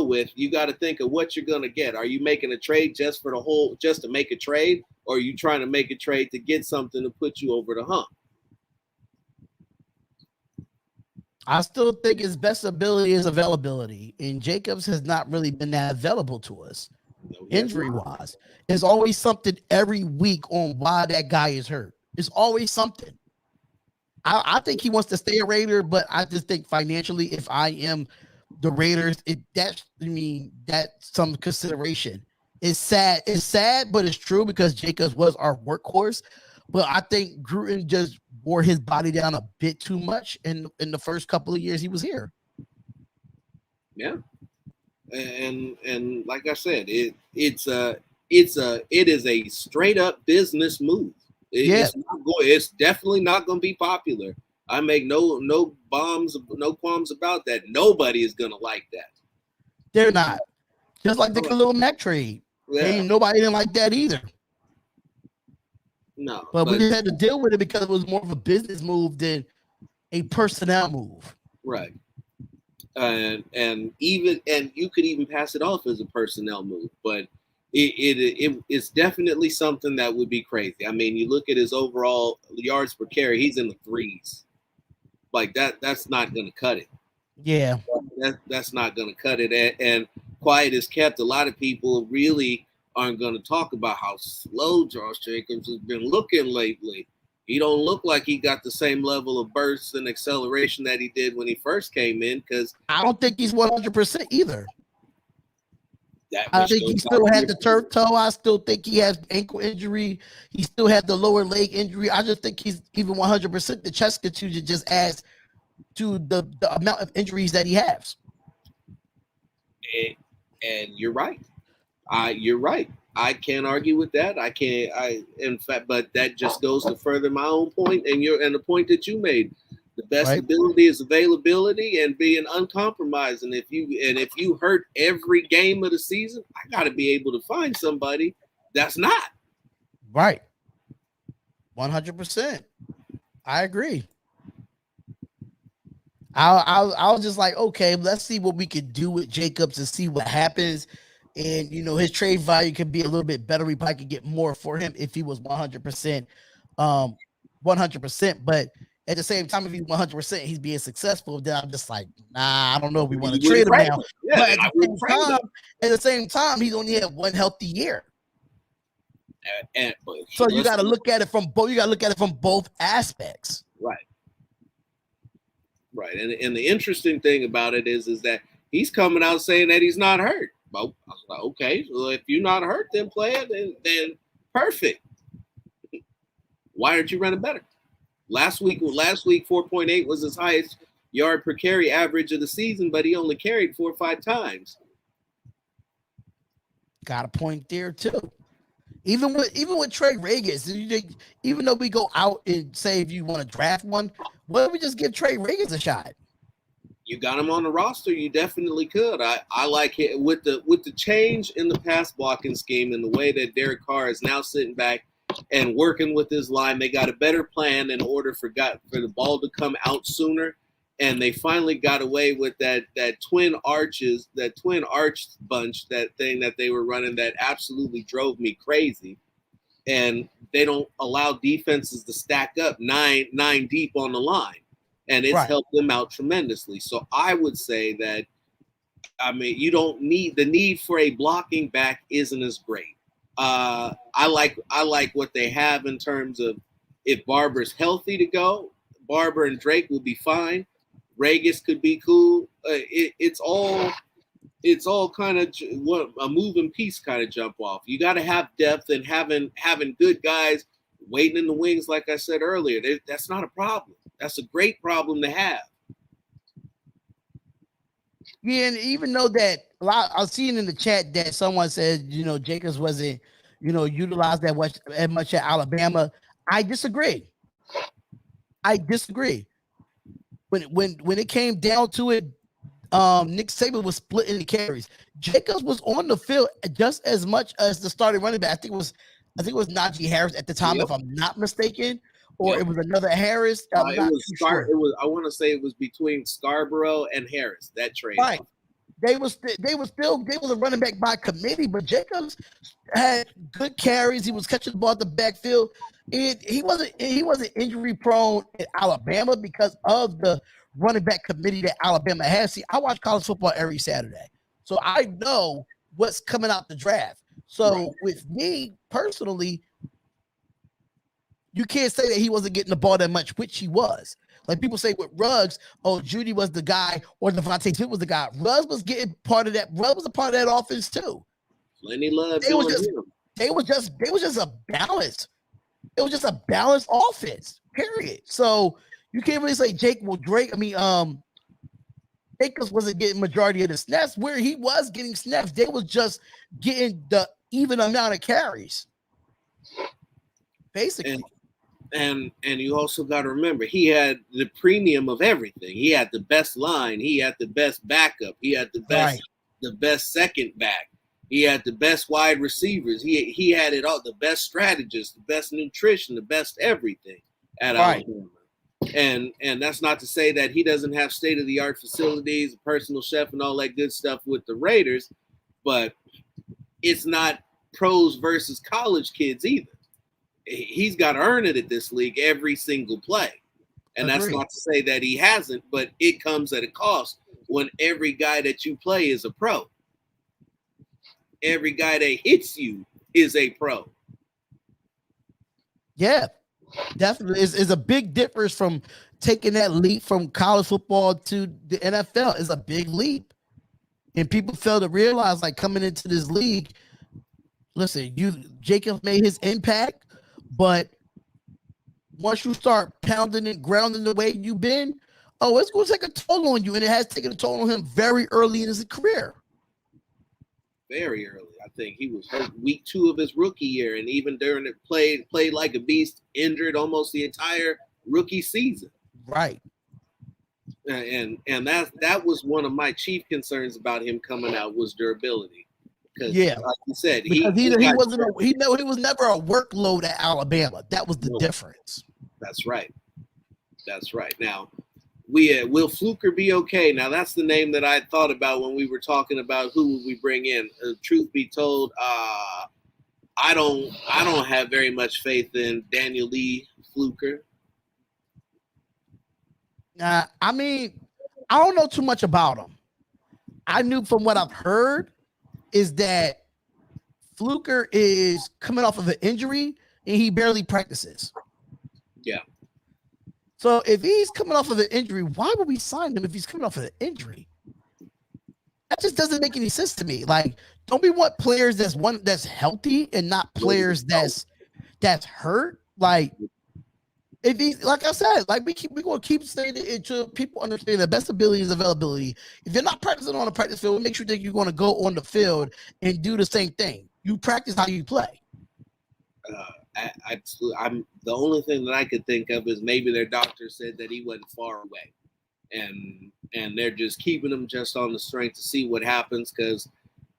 with? You got to think of what you're going to get. Are you making a trade just to make a trade? Or are you trying to make a trade to get something to put you over the hump? I still think his best ability is availability, and Jacobs has not really been that available to us, injury-wise. There's always something every week on why that guy is hurt. It's always something. I think he wants to stay a Raider, but I just think financially, if I am the Raiders, that's some consideration. It's sad, but it's true because Jacobs was our workhorse. But I think Gruden just wore his body down a bit too much in the first couple of years he was here. Yeah, and like I said, it is a straight up business move. It's definitely not going to be popular. I make no qualms about that. Nobody is going to like that. They're not. Just like the Khalil Mack trade. Yeah. Nobody didn't like that either. No, but we just had to deal with it because it was more of a business move than a personnel move. Right. And you could even pass it off as a personnel move, but it's definitely something that would be crazy. I mean, you look at his overall yards per carry, he's in the threes. Like that's not going to cut it. Yeah. That's not going to cut it. And quiet as kept, a lot of people really aren't going to talk about how slow Josh Jacobs has been looking lately. He don't look like he got the same level of burst and acceleration that he did when he first came in. Because I don't think he's 100% either. I think he still had the turf toe. I still think he has ankle injury. He still had the lower leg injury. I just think he's even 100%. The chest contusion just adds to the amount of injuries that he has. And you're right. You're right. I can't argue with that. In fact, but that just goes to further my own point and the point that you made. The best ability is availability and being uncompromised. And if you hurt every game of the season, I got to be able to find somebody that's not. Right. 100%. I agree. I was just like, okay, let's see what we could do with Jacobs and see what happens. And, his trade value could be a little bit better. We probably could get more for him if he was 100%. 100%. But at the same time, if he's 100%, he's being successful. Then I'm just like, nah, I don't know if we want to trade him now. Yeah, but at the same time, he's only had one healthy year. So you got to look at it from both. You got to look at it from both aspects. Right. Right. And the interesting thing about it is that he's coming out saying that he's not hurt. Well, I was like, okay, well, if you're not hurt, then play it, then perfect. Why aren't you running better? Last week, 4.8 was his highest yard per carry average of the season, but he only carried 4 or 5 times. Got a point there too. Even with Trey Regas, even though we go out and say if you want to draft one, why don't we just give Trey Regas a shot? You got him on the roster, you definitely could. I like it with the change in the pass blocking scheme and the way that Derek Carr is now sitting back and working with his line. They got a better plan in order for the ball to come out sooner, and they finally got away with that twin arch bunch, that thing that they were running that absolutely drove me crazy. And they don't allow defenses to stack up nine deep on the line. And it's helped them out tremendously. So I would say that, you don't need the need for a blocking back isn't as great. I like what they have in terms of if Barber's healthy to go, Barber and Drake will be fine. Regas could be cool. It's all kind of a moving piece kind of jump off. You got to have depth, and having good guys waiting in the wings, like I said earlier, that's not a problem. That's a great problem to have. Yeah, and even though that I was seeing in the chat that someone said, Jacobs wasn't, utilized that much at Alabama. I disagree. When it came down to it, Nick Saban was splitting the carries. Jacobs was on the field just as much as the starting running back. I think it was Najee Harris at the time, Yep. if I'm not mistaken, or Yep. it was another Harris. I'm not too sure. It was. I want to say it was between Scarborough and Harris. That trade. Right. They was a running back by committee, but Jacobs had good carries. He was catching the ball at the backfield. He wasn't injury prone at Alabama because of the running back committee that Alabama has. See, I watch college football every Saturday, so I know what's coming out the draft. So with me personally, you can't say that he wasn't getting the ball that much, which he was. Like people say with Ruggs, Judy was the guy, or Devontae Smith was the guy. Ruggs was getting part of that. Ruggs was a part of that offense too. Plenty love. They was just a balance. It was just a balanced offense. Period. So you can't really say Jacobs wasn't getting majority of the snaps. Where he was getting snaps, they was just getting the even amount of carries. Basically. And you also got to remember, he had the premium of everything. He had the best line. He had the best backup. He had the best second back. He had the best wide receivers. He had it all. The best strategists, the best nutrition, the best everything at Alabama. And that's not to say that he doesn't have state of the art facilities, a personal chef, and all that good stuff with the Raiders. But it's not pros versus college kids either. He's got to earn it at this league every single play. And that's not to say that he hasn't, but it comes at a cost when every guy that you play is a pro. Every guy that hits you is a pro. Yeah, definitely. Is a big difference from taking that leap from college football to the NFL. Is a big leap. And people fail to realize, like, coming into this league, listen, Jacob made his impact. But once you start pounding and grounding the way you've been, it's going to take a toll on you. And it has taken a toll on him very early in his career. Very early. I think he was hurt week 2 of his rookie year. And even during it, played like a beast, injured almost the entire rookie season. Right. And that was one of my chief concerns about him coming out was durability. Because, like you said, he was never a workload at Alabama. That was the difference. That's right. Now, will Fluker be okay? Now, that's the name that I thought about when we were talking about who would we bring in. Truth be told, I don't have very much faith in Daniel Lee Fluker. I don't know too much about him. I knew from what I've heard is that Fluker is coming off of an injury and he barely practices. Yeah. So if he's coming off of an injury, why would we sign him if he's coming off of an injury? That just doesn't make any sense to me. Like, don't we want players that's healthy and not players that's hurt? Like, if he's, like I said, like we're gonna keep saying it until people understand the best ability is availability. If you're not practicing on the practice field, make sure that you're gonna go on the field and do the same thing. You practice how you play. I'm the only thing that I could think of is maybe their doctor said that he wasn't far away, and they're just keeping him just on the strength to see what happens because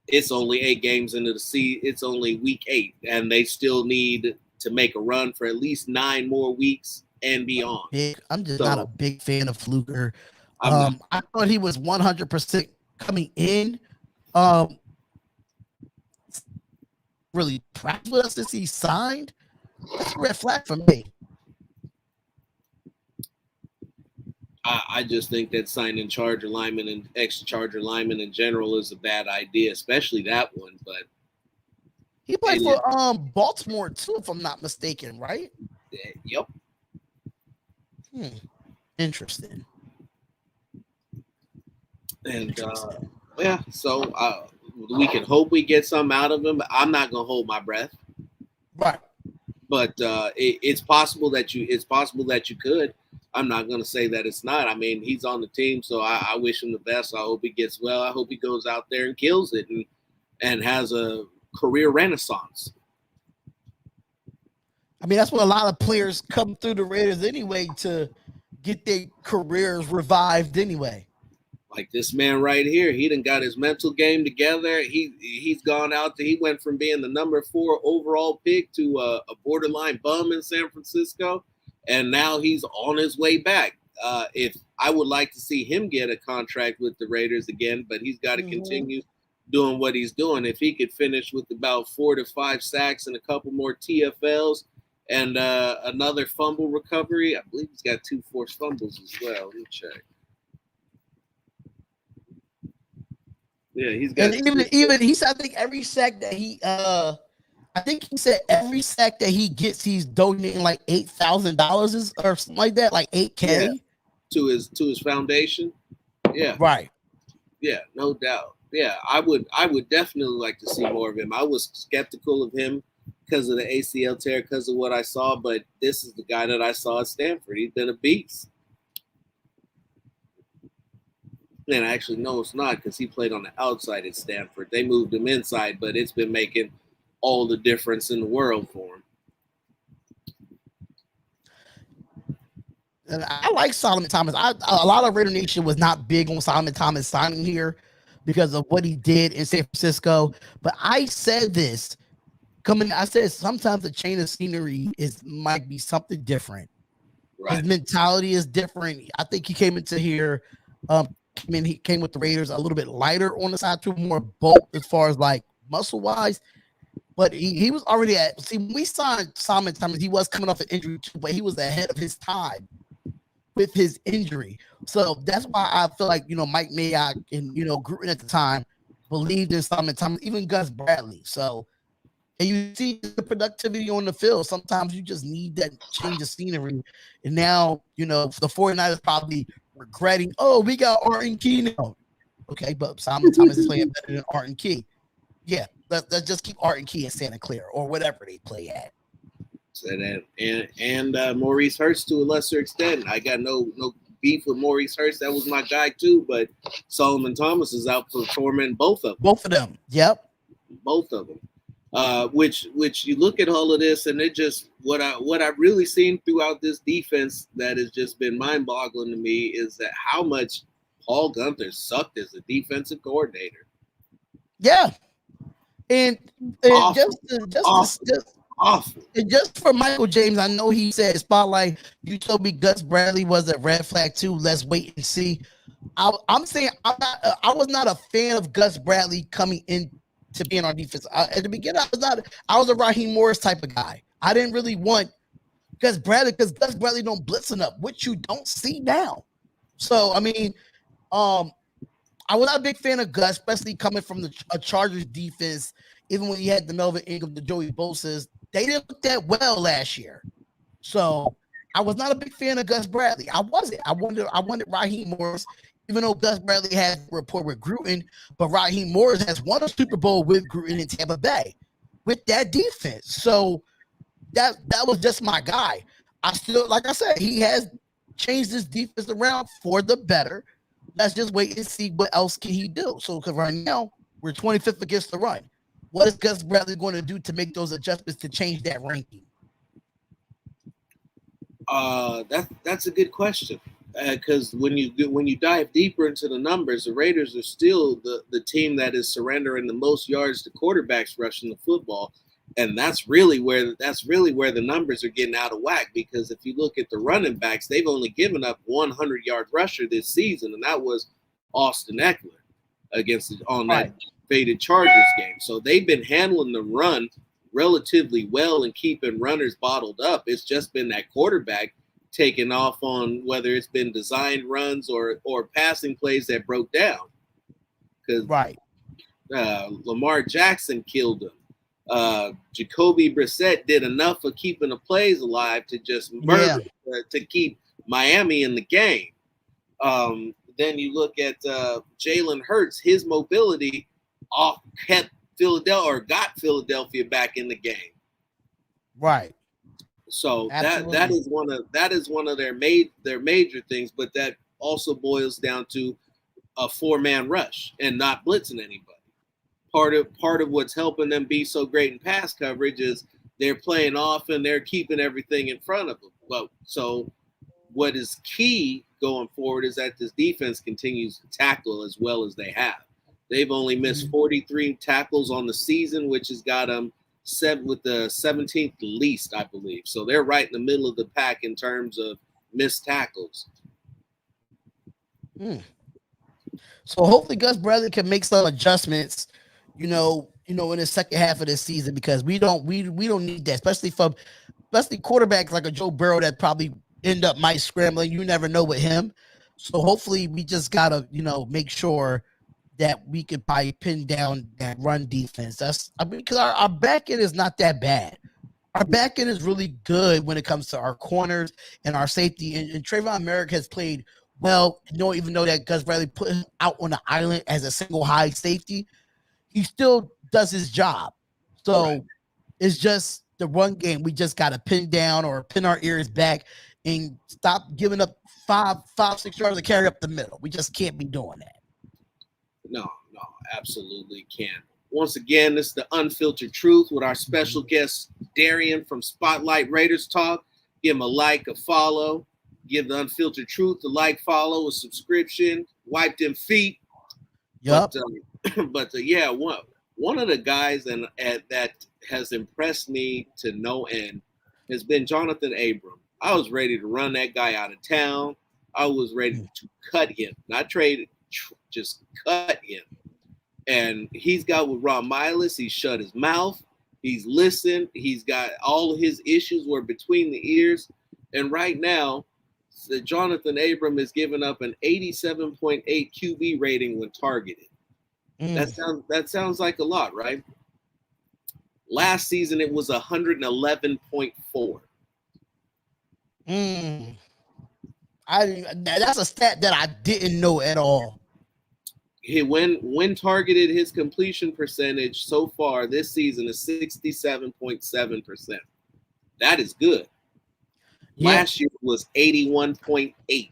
it's only 8 games into the season. It's only week 8, and they still need to make a run for at least 9 more weeks and beyond. I'm just not a big fan of Fluker. I thought he was 100% coming in. Really practice with us since he signed. That's a red flag for me. I just think that signing Charger linemen and ex-Charger linemen in general is a bad idea, especially that one. But he played for Baltimore too, if I'm not mistaken, right? Yep. Interesting. And so we can hope we get something out of him. But I'm not gonna hold my breath. Right. But it's possible that you could. I'm not going to say that it's not. I mean, he's on the team, so I wish him the best. I hope he gets well. I hope he goes out there and kills it and has a career renaissance. I mean, that's what a lot of players come through the Raiders anyway, to get their careers revived anyway. Like this man right here, he done got his mental game together. He's gone out he went from being the number 4 overall pick to a borderline bum in San Francisco, and now he's on his way back. If I would like to see him get a contract with the Raiders again, but he's got to continue doing what he's doing. If he could finish with about 4 to 5 sacks and a couple more TFLs and another fumble recovery, I believe he's got 2 forced fumbles as well. Let me check. Yeah, he's got. And even he said, I think every sack that I think he said every sack that he gets, he's donating like $8,000 or something like that, like $8K to his foundation. Yeah, right. Yeah, no doubt. Yeah, I would definitely like to see more of him. I was skeptical of him because of the ACL tear, because of what I saw, but this is the guy that I saw at Stanford. He's been a beast. And actually, no, it's not, because he played on the outside at Stanford. They moved him inside, but it's been making all the difference in the world for him. And I like Solomon Thomas. A lot of Raider Nation was not big on Solomon Thomas signing here because of what he did in San Francisco. But I said this I said sometimes the change of scenery might be something different. Right. His mentality is different. I think he came into here. He came with the Raiders a little bit lighter on the side, too, more bulk as far as like muscle wise. But he was already when we signed Solomon Thomas, he was coming off an injury too, but he was ahead of his time with his injury. So that's why I feel like, Mike Mayock and, Gruden at the time believed in Solomon Thomas, even Gus Bradley. So, and you see the productivity on the field. Sometimes you just need that change of scenery. And now, the 49ers probably regretting, we got Arden Key now. Okay, but Solomon Thomas is playing better than Arden Key. Yeah, let's just keep Arden Key in Santa Clara or whatever they play at. So that and Maurice Hurst to a lesser extent. I got no beef with Maurice Hurst. That was my guy too. But Solomon Thomas is outperforming both of them. Both of them. Yep. Both of them. Which you look at all of this, and it just what I've really seen throughout this defense that has just been mind-boggling to me is that how much Paul Gunther sucked as a defensive coordinator. Yeah, and awful. Just for Michael James, I know he said Spotlight, you told me Gus Bradley was a red flag too. Let's wait and see. I'm saying I was not a fan of Gus Bradley coming in to be in our defense. At the beginning, I was a Raheem Morris type of guy. I didn't really want Gus Bradley because Gus Bradley don't blitz enough, which you don't see now. So, I mean, I was not a big fan of Gus, especially coming from a Chargers defense, even when he had the Melvin Ingram, the Joey Bosa's. They didn't look that well last year. So, I was not a big fan of Gus Bradley. I wasn't. I wanted Raheem Morris, even though Gus Bradley had a rapport with Gruden, but Raheem Morris has won a Super Bowl with Gruden in Tampa Bay with that defense. So that was just my guy. I still, like I said, he has changed his defense around for the better. Let's just wait and see what else can he do. So because right now we're 25th against the run. What is Gus Bradley going to do to make those adjustments to change that ranking? That's a good question. Because when you dive deeper into the numbers, the Raiders are still the team that is surrendering the most yards to quarterbacks rushing the football, and that's really where the numbers are getting out of whack. Because if you look at the running backs, they've only given up 100-yard rusher this season, and that was Austin Eckler that faded Chargers game. So they've been handling the run relatively well and keeping runners bottled up. It's just been that quarterback taking off on whether it's been designed runs or passing plays that broke down. Because Lamar Jackson killed him. Jacoby Brissett did enough of keeping the plays alive to just murder to keep Miami in the game. Then you look at Jalen Hurts, his mobility got Philadelphia back in the game. Right. So Absolutely. that is one of their major things, but that also boils down to a 4-man rush and not blitzing anybody. Part of what's helping them be so great in pass coverage is they're playing off and they're keeping everything in front of them. But so what is key going forward is that this defense continues to tackle as well as they have. They've only missed 43 tackles on the season, which has got them with the 17th least, I believe. So they're right in the middle of the pack in terms of missed tackles. So hopefully Gus Bradley can make some adjustments, in the second half of this season, because we don't need that, especially quarterbacks like a Joe Burrow that probably might scrambling. You never know with him. So hopefully we just gotta, make sure that we can probably pin down that run defense. Because our back end is not that bad. Our back end is really good when it comes to our corners and our safety. And Trayvon Merrick has played well. Even though that Gus Bradley put him out on the island as a single high safety, he still does his job. So it's just the run game. We just got to pin down or pin our ears back and stop giving up 5-6 yards to carry up the middle. We just can't be doing that. No, absolutely can't. Once again, this is the Unfiltered Truth with our special guest, Darion from Spotlight Raiders Talk. Give him a like, a follow. Give the Unfiltered Truth a like, follow, a subscription. Wipe them feet. Yep. But yeah, one of the guys that has impressed me to no end has been Jonathan Abram. I was ready to run that guy out of town. I was ready to cut him, not trade, just cut him. And he's got with Ron Miles, he shut his mouth. He's listened. He's got all of his issues were between the ears. And right now, Jonathan Abram is giving up an 87.8 QB rating when targeted. That sounds like a lot, right? Last season, it was 111.4. That's a stat that I didn't know at all. When targeted, his completion percentage so far this season is 67.7%. That is good. Yeah. Last year was 81.8.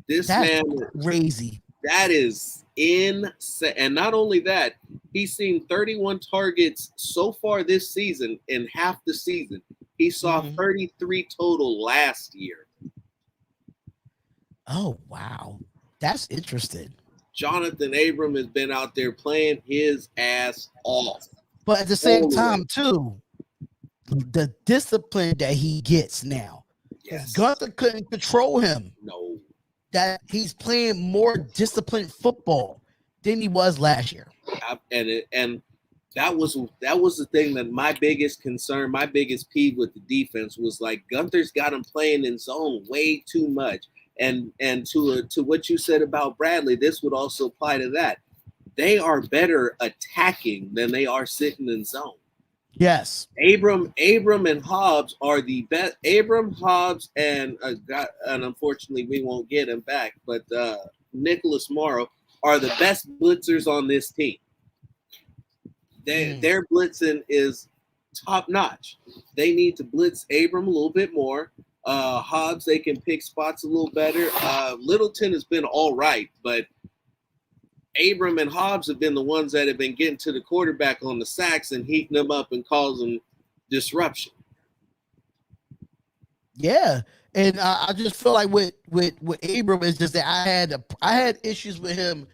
That's man crazy. That is insane. And not only that, he's seen 31 targets so far this season in half the season. He saw 33 total last year. Oh, wow. That's interesting. Jonathan Abram has been out there playing his ass off. But at the same time, too, the discipline that he gets now. Yes. Gunther couldn't control him. No. That he's playing more disciplined football than he was last year. And that was the thing that my biggest concern, my biggest peeve with the defense was like Gunther's got him playing in zone way too much. And to what you said about Bradley, this would also apply to that. They are better attacking than they are sitting in zone. Yes. Abram and Hobbs are the best. Abram, Hobbs, and unfortunately we won't get him back, but Nicholas Morrow are the best blitzers on this team. Their blitzing is top notch. They need to blitz Abram a little bit more. Hobbs, they can pick spots a little better. Littleton has been all right, but Abram and Hobbs have been the ones that have been getting to the quarterback on the sacks and heating them up and causing disruption. Yeah, and I just feel like with Abram is just that I had issues with him,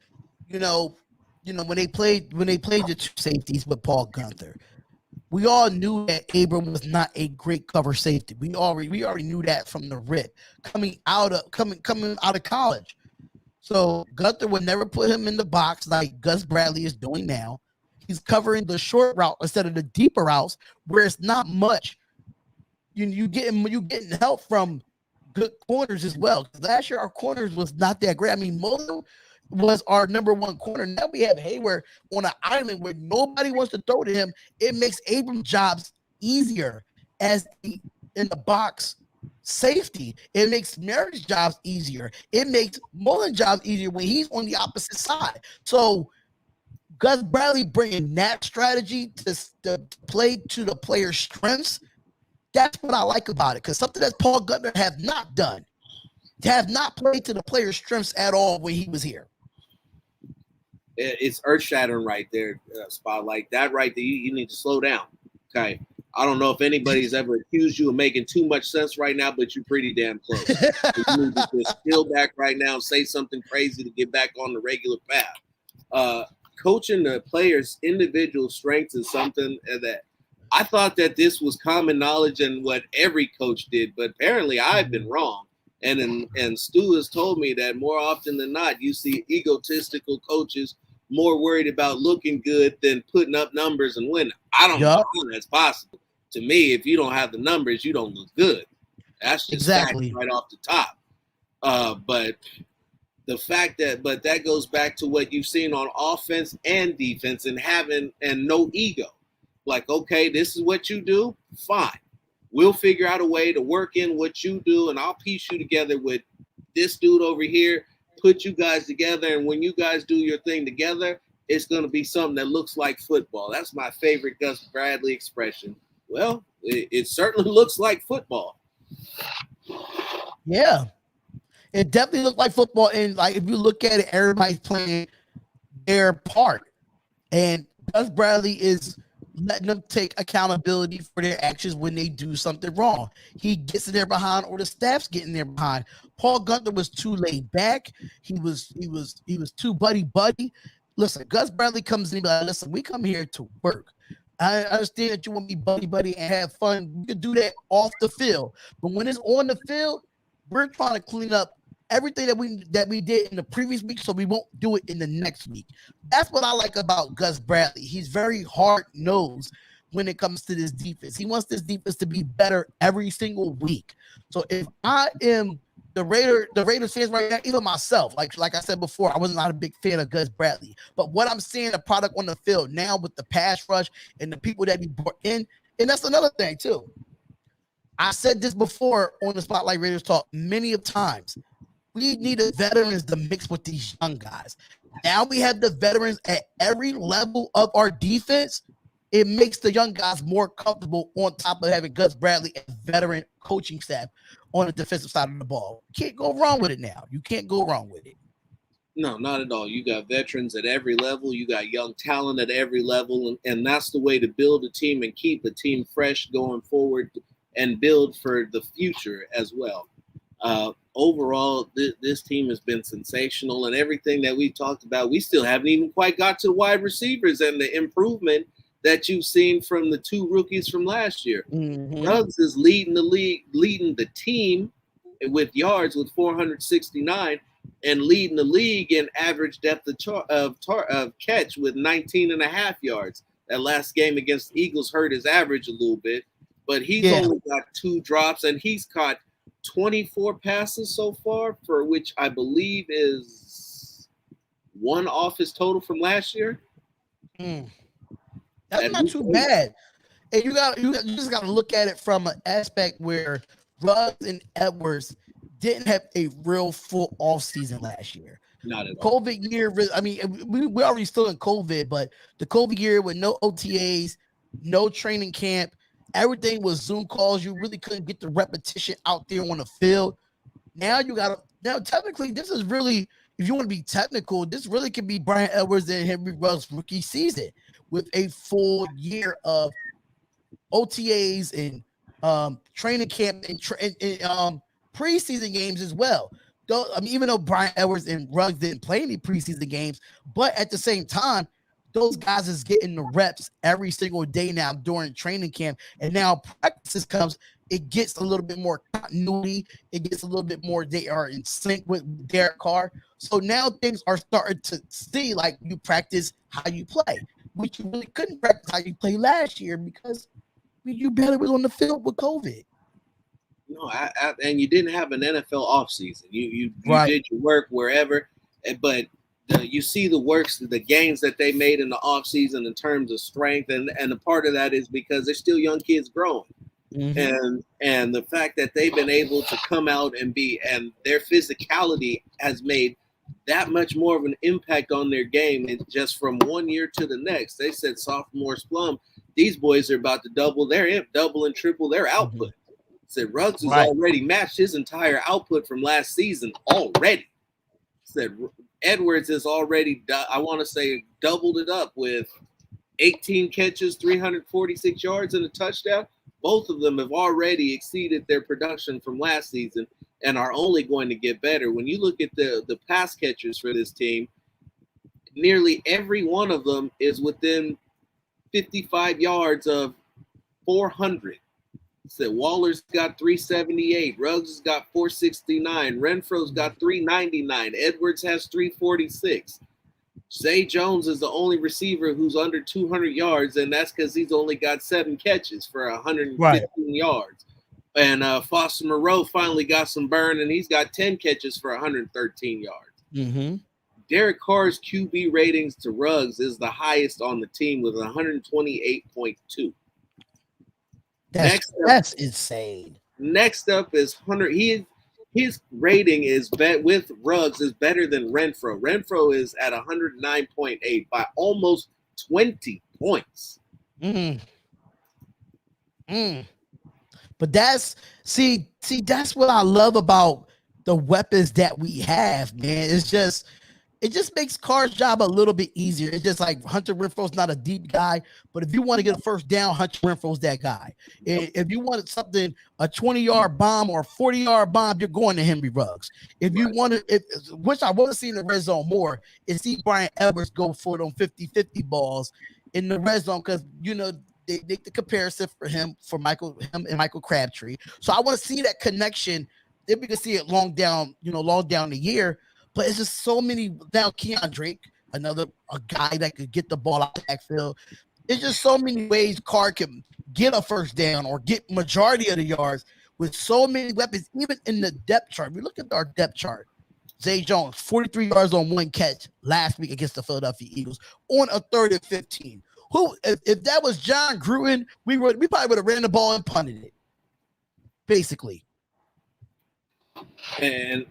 when they played the two safeties with Paul Gunther. We all knew that Abram was not a great cover safety. We already knew that from the rip coming out of college. So Gunther would never put him in the box like Gus Bradley is doing now. He's covering the short route instead of the deeper routes where it's not much. You getting help from good corners as well. Last year our corners was not that great. I mean, Molo was our number one corner. Now we have Hayward on an island where nobody wants to throw to him. It makes Abram's jobs easier as in the box safety. It makes Merrick's jobs easier. It makes Mullen's jobs easier when he's on the opposite side. So Gus Bradley bringing that strategy to play to the player's strengths. That's what I like about it, because something that Paul Gunther have not done. Have not played to the player's strengths at all when he was here. It's earth shattering right there, Spotlight. That right there, you need to slow down. Okay. I don't know if anybody's ever accused you of making too much sense right now, but you're pretty damn close. You need to just still back right now and say something crazy to get back on the regular path. Coaching the players' individual strengths is something that I thought that this was common knowledge and what every coach did, but apparently I've been wrong. And Stu has told me that more often than not, you see egotistical coaches more worried about looking good than putting up numbers and winning. I don't know how that's possible. To me, if you don't have the numbers, you don't look good. That's just exactly right off the top. But the fact that that goes back to what you've seen on offense and defense and having no ego. Like, okay, this is what you do, fine. We'll figure out a way to work in what you do, and I'll piece you together with this dude over here, put you guys together, and when you guys do your thing together, it's going to be something that looks like football. That's my favorite Gus Bradley expression. Well, it certainly looks like football. Yeah. It definitely looked like football, and like if you look at it, everybody's playing their part, and Gus Bradley is letting them take accountability for their actions when they do something wrong. He gets in there behind, or the staff's getting there behind. Paul Gunther was too laid back. He was too buddy. Listen, Gus Bradley comes in and be like, listen, we come here to work. I understand that you want to be buddy and have fun. You can do that off the field, but when it's on the field, we're trying to clean up everything that we did in the previous week, so we won't do it in the next week. That's what I like about Gus Bradley. He's very hard-nosed when it comes to this defense. He wants this defense to be better every single week. So if I am the Raiders fans right now, even myself, like I said before, I was not a big fan of Gus Bradley. But what I'm seeing, the product on the field now with the pass rush and the people that he brought in, and that's another thing too. I said this before on the Spotlight Raiders Talk many of times. We needed veterans to mix with these young guys. Now we have the veterans at every level of our defense. It makes the young guys more comfortable on top of having Gus Bradley and veteran coaching staff on the defensive side of the ball. Can't go wrong with it now. You can't go wrong with it. No, not at all. You got veterans at every level. You got young talent at every level. And that's the way to build a team and keep a team fresh going forward and build for the future as well. Overall, this team has been sensational, and everything that we talked about, we still haven't even quite got to the wide receivers and the improvement that you've seen from the two rookies from last year. Ruggs is leading the team with yards with 469 and leading the league in average depth of catch with 19 and a half yards. That last game against the Eagles hurt his average a little bit, but he's only got 2 drops, and he's caught 24 passes so far, for which I believe is 1 off his total from last year. That's not too bad. And you just got to look at it from an aspect where Ruggs and Edwards didn't have a real full off season last year. Not at all. COVID year, I mean, we're already still in COVID, but the COVID year with no OTAs, no training camp, everything was Zoom calls. You really couldn't get the repetition out there on the field. Now technically, this is really, if you want to be technical, this really could be Bryan Edwards and Henry Ruggs' rookie season with a full year of OTAs and training camp and preseason games as well. Though, I mean, even though Bryan Edwards and Ruggs didn't play any preseason games, but at the same time, those guys is getting the reps every single day now during training camp. And now practices comes, it gets a little bit more continuity. It gets a little bit more, they are in sync with Derek Carr. So now things are starting to see like you practice how you play, which you really couldn't practice how you played last year because you barely was on the field with COVID. No, and you didn't have an NFL offseason. You did your work wherever, but you see the gains that they made in the offseason in terms of strength, and a part of that is because they're still young kids growing. And the fact that they've been able to come out and their physicality has made that much more of an impact on their game, and just from one year to the next. They said sophomore slump. These boys are about to double and triple their output. Said Ruggs has already matched his entire output from last season already. Said Edwards has already, I want to say, doubled it up with 18 catches, 346 yards, and a touchdown. Both of them have already exceeded their production from last season and are only going to get better. When you look at the pass catchers for this team, nearly every one of them is within 55 yards of 400. So Waller's got 378, Ruggs has got 469, Renfro's got 399, Edwards has 346. Zay Jones is the only receiver who's under 200 yards, and that's because he's only got 7 catches for 115 yards. And Foster Moreau finally got some burn, and he's got 10 catches for 113 yards. Derek Carr's QB ratings to Ruggs is the highest on the team with 128.2. That's insane. Next up is Hunter. His rating is with Ruggs is better than Renfro. Renfro is at 109.8 by almost 20 points. But that's that's what I love about the weapons that we have, man. It just makes Carr's job a little bit easier. It's just like Hunter Renfro's not a deep guy, but if you want to get a first down, Hunter Renfro's that guy. If you wanted something, a 20-yard bomb or a 40-yard bomb, you're going to Henry Ruggs. If you want to, which I want to see in the red zone more, is see Brian Edwards go for it on 50-50 balls in the red zone, because they make the comparison for him and Michael Crabtree. So I want to see that connection. Then we can see it long down the year. But it's just so many now. Keon Drake, a guy that could get the ball out of the backfield. It's just so many ways Carr can get a first down or get majority of the yards with so many weapons, even in the depth chart. We look at our depth chart. Zay Jones, 43 yards on 1 catch last week against the Philadelphia Eagles on a 3rd and 15. If that was John Gruden, we probably would have ran the ball and punted it, basically. And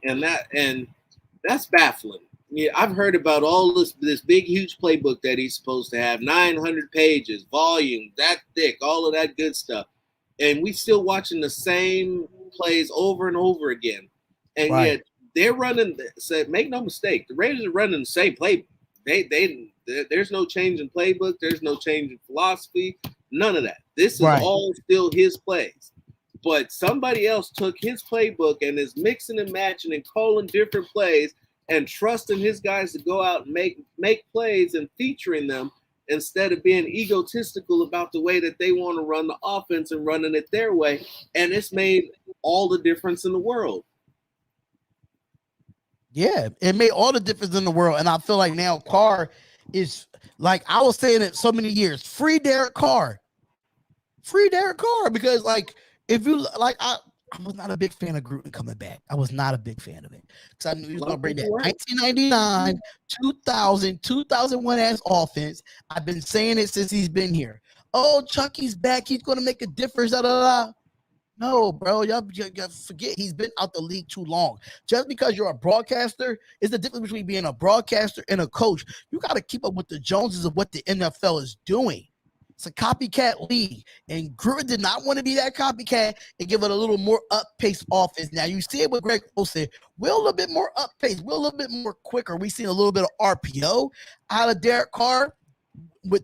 that's baffling. Yeah, I've heard about all this big, huge playbook that he's supposed to have, 900 pages, volume, that thick, all of that good stuff. And we still watching the same plays over and over again. And yet they're running, make no mistake, the Raiders are running the same playbook. There's no change in playbook. There's no change in philosophy. None of that. This is all still his plays. But somebody else took his playbook and is mixing and matching and calling different plays and trusting his guys to go out and make plays and featuring them instead of being egotistical about the way that they want to run the offense and running it their way. And it's made all the difference in the world. Yeah, it made all the difference in the world. And I feel like now Carr is, like I was saying it so many years, free Derek Carr. Free Derek Carr, because if you I was not a big fan of Gruden coming back. I was not a big fan of it because I knew he was going to bring that 1999, 2000, 2001 ass offense. I've been saying it since he's been here. Oh, Chucky's back. He's going to make a difference. No, bro, y'all forget he's been out the league too long. Just because you're a broadcaster, is the difference between being a broadcaster and a coach. You got to keep up with the Joneses of what the NFL is doing. It's a copycat league, and Gruden did not want to be that copycat and give it a little more up-paced offense. Now, you see it with Greg Olsen. We're a little bit more up-paced. We're a little bit more quicker. We seen a little bit of RPO out of Derek Carr with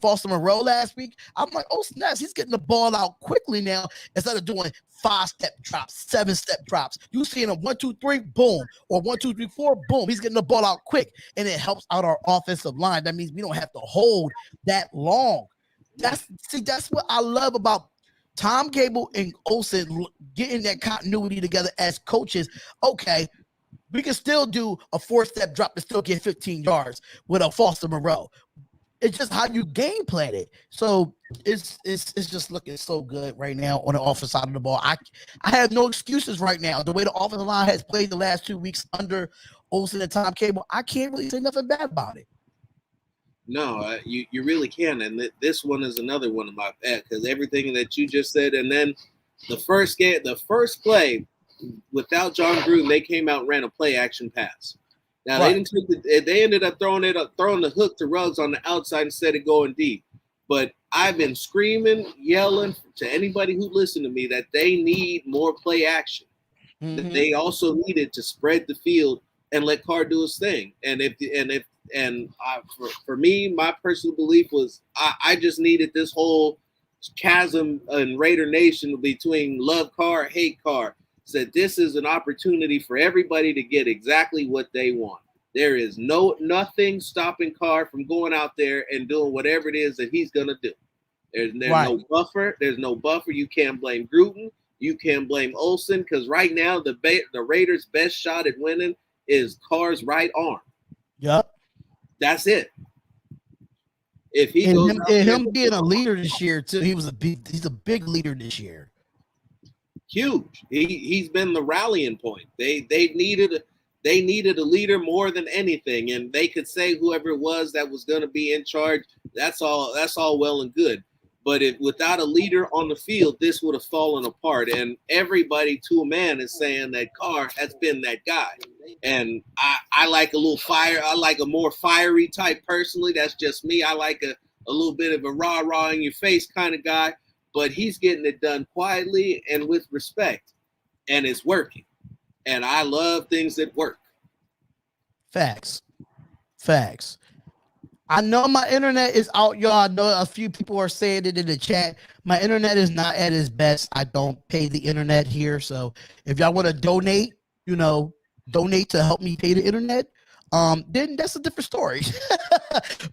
Foster Moreau last week. I'm like, oh, snaps. He's getting the ball out quickly now instead of doing 5-step drops, 7-step drops. You seeing him 1, 2, 3, boom, or 1, 2, 3, 4, boom. He's getting the ball out quick, and it helps out our offensive line. That means we don't have to hold that long. That's what I love about Tom Cable and Olsen getting that continuity together as coaches. Okay, we can still do a 4-step drop and still get 15 yards with a Foster Moreau. It's just how you game plan it. So it's just looking so good right now on the offensive side of the ball. I have no excuses right now. The way the offensive line has played the last 2 weeks under Olsen and Tom Cable, I can't really say nothing bad about it. No, you really can. And this one is another one of my pet, because everything that you just said. And then the first play, without John Gruden, they came out and ran a play action pass. Now they Right. didn't they ended up throwing the hook to Ruggs on the outside instead of going deep. But I've been screaming, yelling to anybody who listened to me that they need more play action. That Mm-hmm. they also needed to spread the field and let Carr do his thing. For me, my personal belief was I just needed this whole chasm in Raider Nation between love Carr, hate Carr. Said this is an opportunity for everybody to get exactly what they want. There is nothing stopping Carr from going out there and doing whatever it is that he's gonna do. There's Right. no buffer. There's no buffer. You can't blame Gruden. You can't blame Olsen because right now the Raiders' best shot at winning is Carr's right arm. Yep. That's it. If he And goes him, out and there, him being a leader this year too. He's a big leader this year. huge. He's been the rallying point. They needed a leader more than anything, and they could say whoever it was that was going to be in charge. That's all well and good. But if without a leader on the field, this would have fallen apart. And everybody to a man is saying that Carr has been that guy. And I like a little fire. I like a more fiery type personally. That's just me. I like a little bit of a rah-rah in your face kind of guy. But he's getting it done quietly and with respect. And it's working. And I love things that work. Facts. Facts. I know my internet is out, y'all. I know a few people are saying it in the chat. My internet is not at its best. I don't pay the internet here. So if y'all want to donate, donate to help me pay the internet, then that's a different story.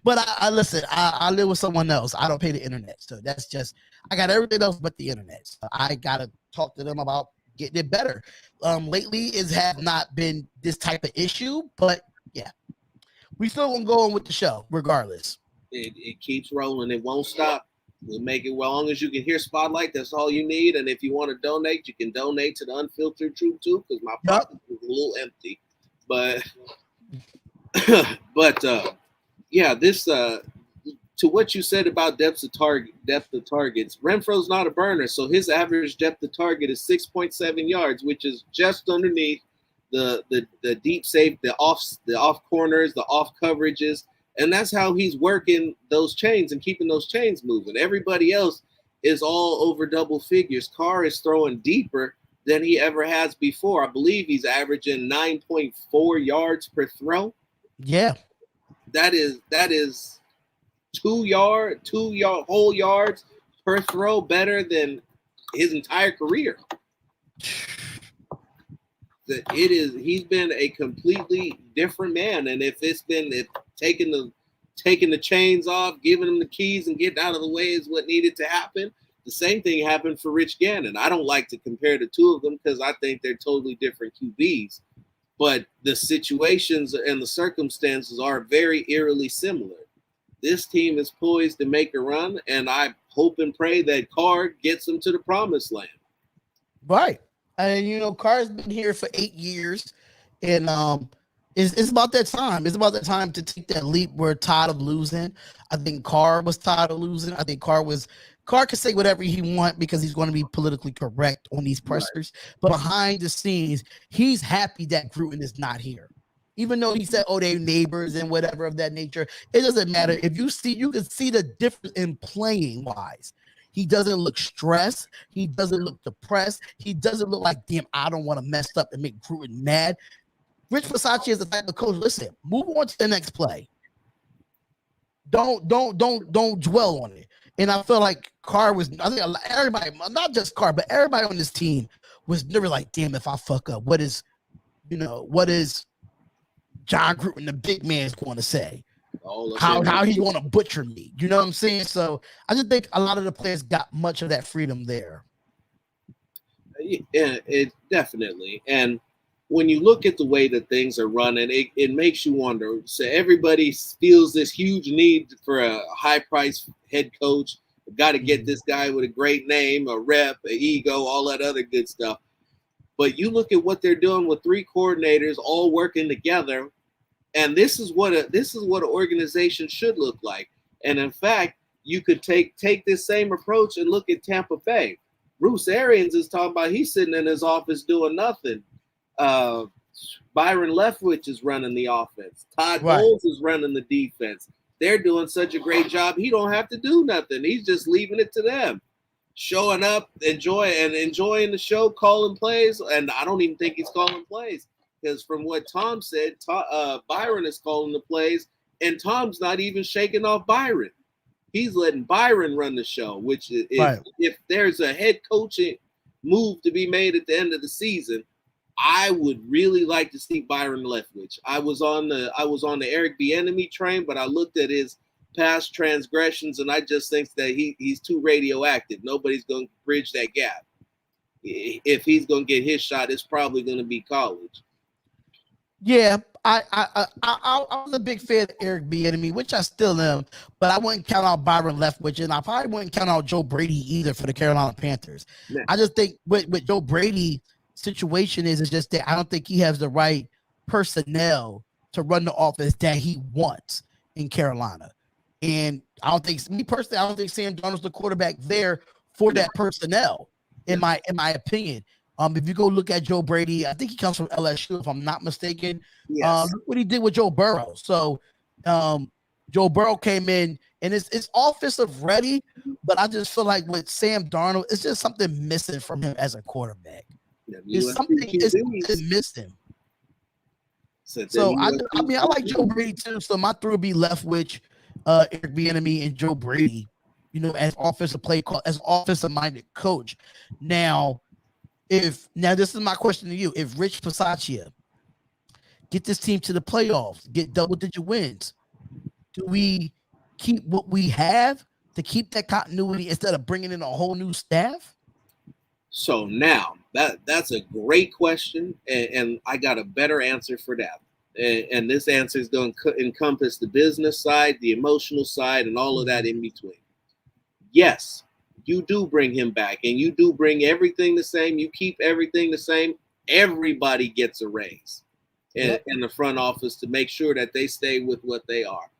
But I listen, I live with someone else. I don't pay the internet. So that's just, I got everything else but the internet. So I got to talk to them about getting it better. Lately, it have not been this type of issue, but yeah. We still gonna go on with the show, regardless. It keeps rolling. It won't stop. We'll make it as long as you can hear Spotlight. That's all you need. And if you want to donate, you can donate to the Unfiltered Truth too, because my pocket is a little empty. But yeah, this to what you said about depth of targets. Renfro's not a burner, so his average depth of target is 6.7 yards, which is just underneath the deep safe, the off corners, the off coverages, and that's how he's working those chains and keeping those chains moving. Everybody else is all over double figures. Carr is throwing deeper than he ever has before. I believe he's averaging 9.4 yards per throw. Yeah, that is 2 whole yards per throw, better than his entire career. He's been a completely different man. And if taking the chains off, giving him the keys and getting out of the way is what needed to happen, the same thing happened for Rich Gannon. I don't like to compare the two of them because I think they're totally different QBs, but the situations and the circumstances are very eerily similar. This team is poised to make a run, and I hope and pray that Carr gets them to the promised land. right. And Carr's been here for 8 years, and it's about that time. It's about that time to take that leap. We're tired of losing. I think Carr was tired of losing. I think Carr could say whatever he wants because he's going to be politically correct on these pressers. Right. But behind the scenes, he's happy that Gruden is not here. Even though he said, they're neighbors and whatever of that nature, it doesn't matter. If you can see the difference in playing wise. He doesn't look stressed. He doesn't look depressed. He doesn't look like, damn, I don't want to mess up and make Gruden mad. Rich Versace is the type of coach. Listen, move on to the next play. Don't dwell on it. And I feel like Carr was. I think everybody, not just Carr, but everybody on this team was never like, damn, if I fuck up, what is John Gruden, the big man's going to say? How he want to butcher me? You know what I'm saying? So I just think a lot of the players got much of that freedom there. Yeah, it definitely. And when you look at the way that things are running, it makes you wonder. So everybody feels this huge need for a high-priced head coach. Got to get this guy with a great name, a rep, an ego, all that other good stuff. But you look at what they're doing with 3 coordinators all working together. And this is what an organization should look like. And in fact, you could take this same approach and look at Tampa Bay. Bruce Arians is talking about he's sitting in his office doing nothing. Byron Leftwich is running the offense. Todd Right. Bowles is running the defense. They're doing such a great job. He don't have to do nothing. He's just leaving it to them. Showing up, enjoying the show, calling plays. And I don't even think he's calling plays because from what Tom said, Byron is calling the plays, and Tom's not even shaking off Byron. He's letting Byron run the show, which is Right. if there's a head coaching move to be made at the end of the season, I would really like to see Byron Leftwich. I was on the Eric Bieniemy train, but I looked at his past transgressions, and I just think that he's too radioactive. Nobody's going to bridge that gap. If he's going to get his shot, it's probably going to be college. Yeah, I was a big fan of Eric Bieniemy, which I still am, but I wouldn't count out Byron Leftwich, and I probably wouldn't count out Joe Brady either for the Carolina Panthers. Yeah. I just think with Joe Brady situation is just that I don't think he has the right personnel to run the offense that he wants in Carolina. And I don't think Sam Darnold's the quarterback there for that personnel, in my opinion. If you go look at Joe Brady, I think he comes from LSU, if I'm not mistaken. Yes. Look what he did with Joe Burrow. So Joe Burrow came in and it's offensive ready, but I just feel like with Sam Darnold, it's just something missing from him as a quarterback. It's something missed him. So I like Joe Brady too. So my three would be Leftwich, Eric Bieniemy, and Joe Brady. As offensive minded coach. Now this is my question to you: if Rich Bisaccia get this team to the playoffs, get double-digit wins, do we keep what we have to keep that continuity instead of bringing in a whole new staff? So now that's a great question, and I got a better answer for that. And this answer is going to encompass the business side, the emotional side, and all of that in between. Yes, you do bring him back, and you do bring everything the same. You keep everything the same. Everybody gets a raise in the front office to make sure that they stay with what they are.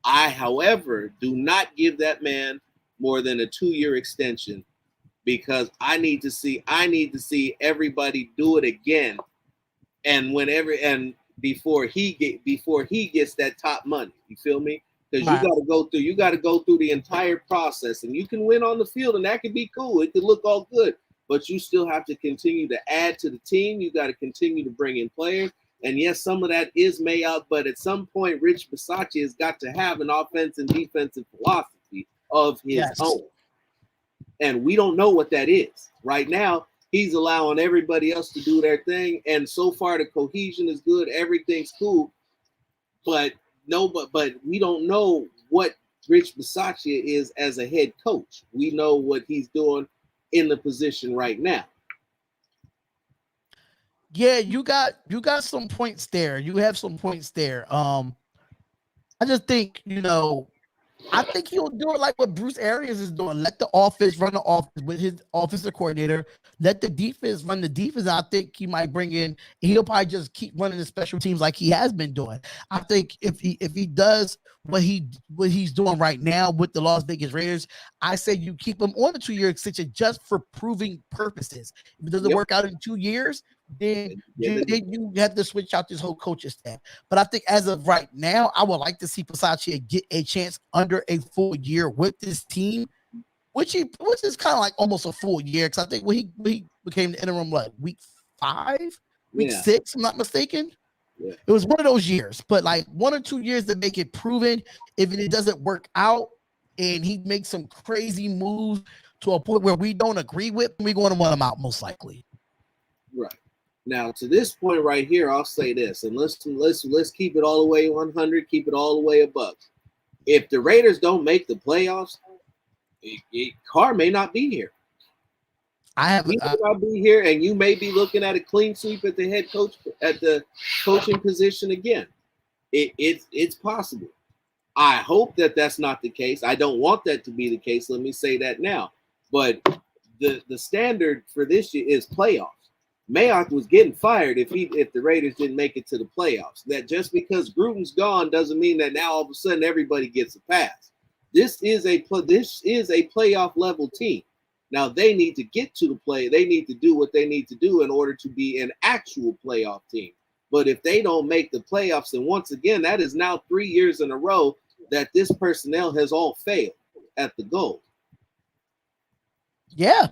I, however, do not give that man more than a 2-year extension, because I need to see everybody do it again, and before he gets that top money. You feel me? Because you got to go through the entire process, and you can win on the field, and that could be cool. It could look all good, but you still have to continue to add to the team. You got to continue to bring in players, and yes, some of that is Mayock, but at some point, Rich Bisaccia has got to have an offense and defensive philosophy of his own. And we don't know what that is. Right now, he's allowing everybody else to do their thing. And so far, the cohesion is good. Everything's cool. But we don't know what Rich Bisaccia is as a head coach. We know what he's doing in the position right now. Yeah, you got some points there. You have some points there. I just think, I think he'll do it like what Bruce Arians is doing. Let the offense run the offense with his offensive coordinator. Let the defense run the defense. I think he might bring in. He'll probably just keep running the special teams like he has been doing. I think if he does what he's doing right now with the Las Vegas Raiders, I say you keep him on a 2-year extension just for proving purposes. If it doesn't work out in 2 years, then you have to switch out this whole coaching staff. But I think as of right now, I would like to see Bisaccia get a chance under a full year with this team, which is kind of like almost a full year, because I think when he became the interim, week 6, I'm not mistaken. Yeah. It was one of those years, but like 1 or 2 years to make it proven. If it doesn't work out and he makes some crazy moves to a point where we don't agree with, we're going to want him out most likely. Right. Now, to this point right here, I'll say this, and let's keep it all the way 100, keep it all the way above. If the Raiders don't make the playoffs, Carr may not be here. He may not be here, and you may be looking at a clean sweep at the head coach at the coaching position again. It's possible. I hope that that's not the case. I don't want that to be the case. Let me say that now. But the standard for this year is playoffs. Mayock was getting fired if the Raiders didn't make it to the playoffs. That just because Gruden's gone doesn't mean that now all of a sudden everybody gets a pass. This is a playoff level team. Now they need to get to the play. They need to do what they need to do in order to be an actual playoff team. But if they don't make the playoffs, and once again, that is now 3 years in a row that this personnel has all failed at the goal. Yeah,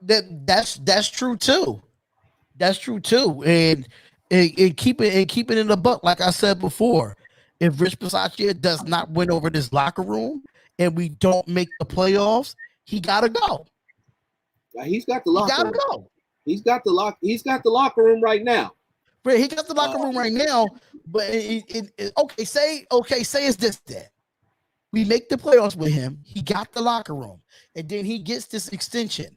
that's true too. That's true too. And keep it in the buck, like I said before. If Rich Bisaccia does not win over this locker room and we don't make the playoffs, he gotta go. He's got the locker room. Go. He's got the locker room right now. But he got the locker room right now. But say it's this that we make the playoffs with him. He got the locker room, and then he gets this extension,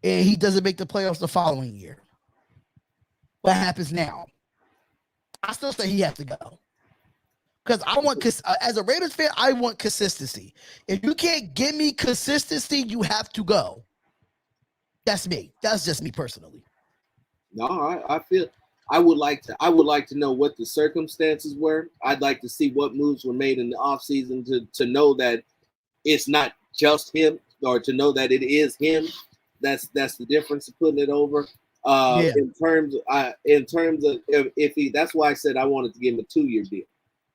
and he doesn't make the playoffs the following year. What happens now? I still say he has to go because I want, as a Raiders fan, I want consistency. If you can't give me consistency, you have to go. That's me. That's just me personally. No, I feel I would like to know what the circumstances were. I'd like to see what moves were made in the offseason to know that it's not just him, or to know that it is him. That's the difference of putting it over. In terms of if he, that's why I said I wanted to give him a 2-year deal,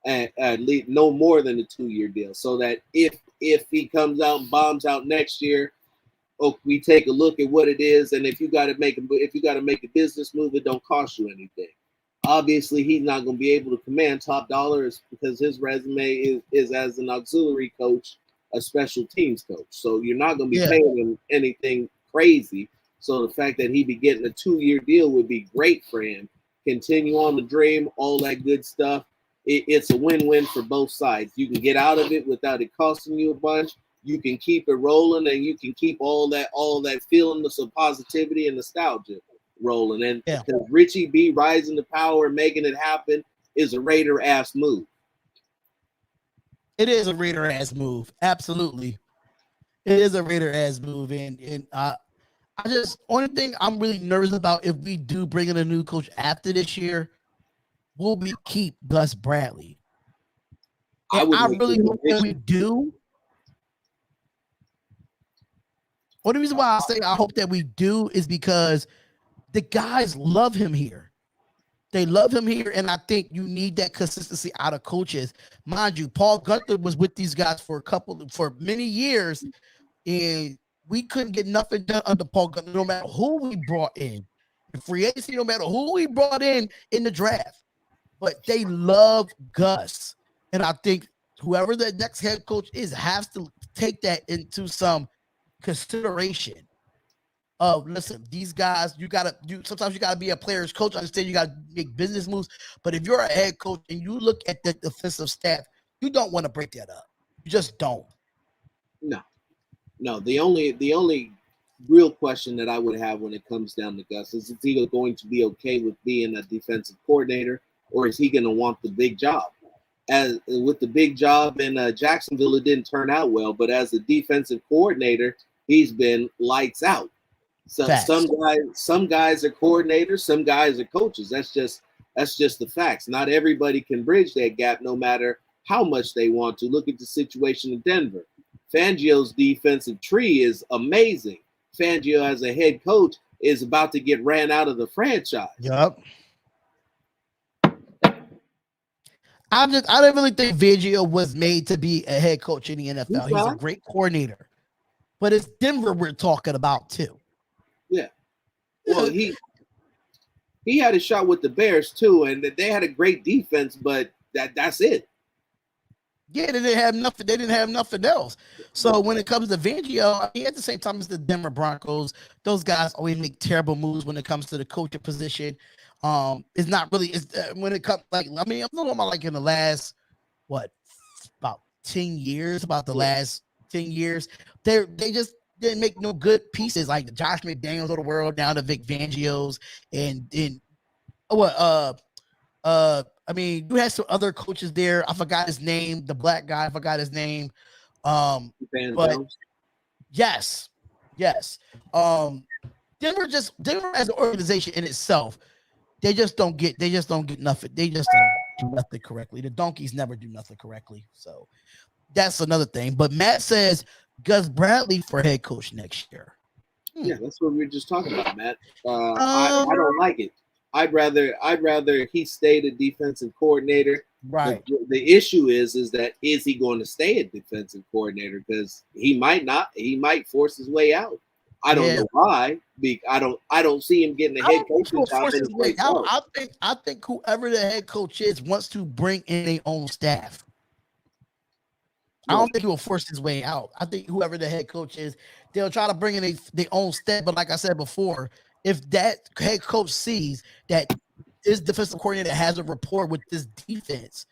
and at least no more than a 2-year deal, so that if he comes out and bombs out next year, we take a look at what it is, and if you got to make a business move, it don't cost you anything. Obviously, he's not going to be able to command top dollars because his resume is as an auxiliary coach, a special teams coach. So you're not going to be paying him anything crazy. So the fact that he be getting a 2-year deal would be great for him. Continue on the dream, all that good stuff. It's a win-win for both sides. You can get out of it without it costing you a bunch. You can keep it rolling, and you can keep all that feeling of positivity and nostalgia rolling. And because Richie B rising to power and making it happen is a Raider ass move. It is a Raider ass move. Absolutely. It is a Raider ass move. And I just, only thing I'm really nervous about, if we do bring in a new coach after this year, will we keep Gus Bradley? I really hope that we do. Only reason why I say I hope that we do is because the guys love him here. They love him here, and I think you need that consistency out of coaches. Mind you, Paul Gunther was with these guys for many years, and we couldn't get nothing done under Paul Gunther, no matter who we brought in. The free agency, no matter who we brought in the draft. But they love Gus. And I think whoever the next head coach is has to take that into some consideration of, listen, these guys, sometimes you gotta be a player's coach. I understand you gotta make business moves, but if you're a head coach and you look at the defensive staff, you don't want to break that up. You just don't. No. The only real question that I would have when it comes down to Gus is he going to be okay with being a defensive coordinator, or is he going to want the big job? As with the big job in Jacksonville, it didn't turn out well, but as a defensive coordinator, he's been lights out. So some guys are coordinators, some guys are coaches. That's just the facts. Not everybody can bridge that gap, no matter how much they want to. Look at the situation in Denver. Fangio's defensive tree is amazing. Fangio, as a head coach, is about to get ran out of the franchise. Yep. I didn't really think Fangio was made to be a head coach in the NFL. He's a great coordinator, but it's Denver we're talking about too. Yeah. Well, he had a shot with the Bears too, and they had a great defense, but that's it. Yeah, they didn't have nothing. They didn't have nothing else. So when it comes to Fangio, I mean, at the same time as the Denver Broncos, those guys always make terrible moves when it comes to the coaching position. It's not really. When it comes, I'm talking about like in the last about 10 years. About the last 10 years, they just didn't make no good pieces like the Josh McDaniels of the world down to Vic Fangio's I mean, you had some other coaches there. I forgot his name. The black guy, I forgot his name. But yes. Denver as an organization in itself, they just don't get nothing. They just don't do nothing correctly. The Donkeys never do nothing correctly. So that's another thing. But Matt says Gus Bradley for head coach next year. Yeah, that's what we were just talking about, Matt. I Um, don't like it. I'd rather he stayed a defensive coordinator. The, right. the issue is that is he going to stay a defensive coordinator? Because he might not. He might force his way out. I don't Yeah. know why. I don't see him getting a I head don't think coaching he'll job force his way anyplace out. else. I think whoever the head coach is wants to bring in their own staff. I Well, don't think he will force his way out. I think whoever the head coach is, they'll try to bring in their own staff. But like I said before, if that head coach sees that this defensive coordinator has a rapport with this defense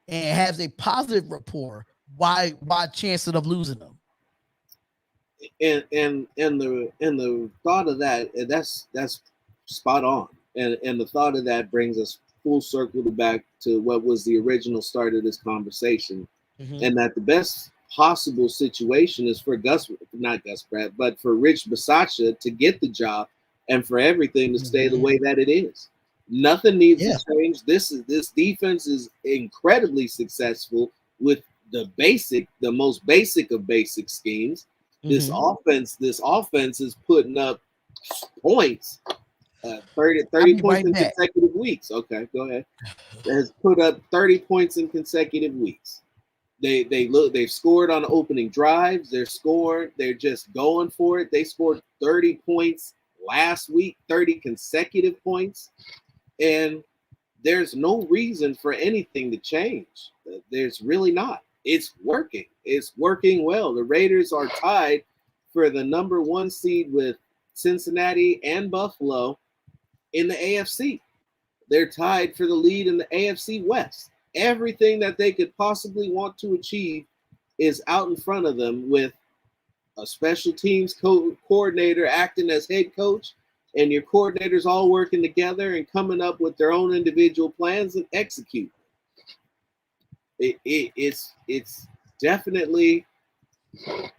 and has a positive rapport, why chance of losing them? and the thought of that's spot on. And the thought of that brings us full circle back to what was the original start of this conversation, Mm-hmm. and that the best possible situation is for not Gus Pratt, but for Rich Bisaccia to get the job and for everything to stay the Mm-hmm. way that it is. Nothing needs Yeah. to change. This defense is incredibly successful with the most basic of basic schemes. This Mm-hmm. offense is putting up points, 30, I'll 30 be points right in back. consecutive weeks. Okay, go ahead. Has put up 30 points in consecutive weeks. They've scored on opening drives. They're just going for it. They scored 30 points last week, 30 consecutive points, and there's no reason for anything to change. There's really not. It's working. It's working well. The Raiders are tied for the number one seed with Cincinnati and Buffalo in the AFC. They're tied for the lead in the AFC West. Everything that they could possibly want to achieve is out in front of them with a special teams coordinator acting as head coach, and your coordinators all working together and coming up with their own individual plans and execute. It's definitely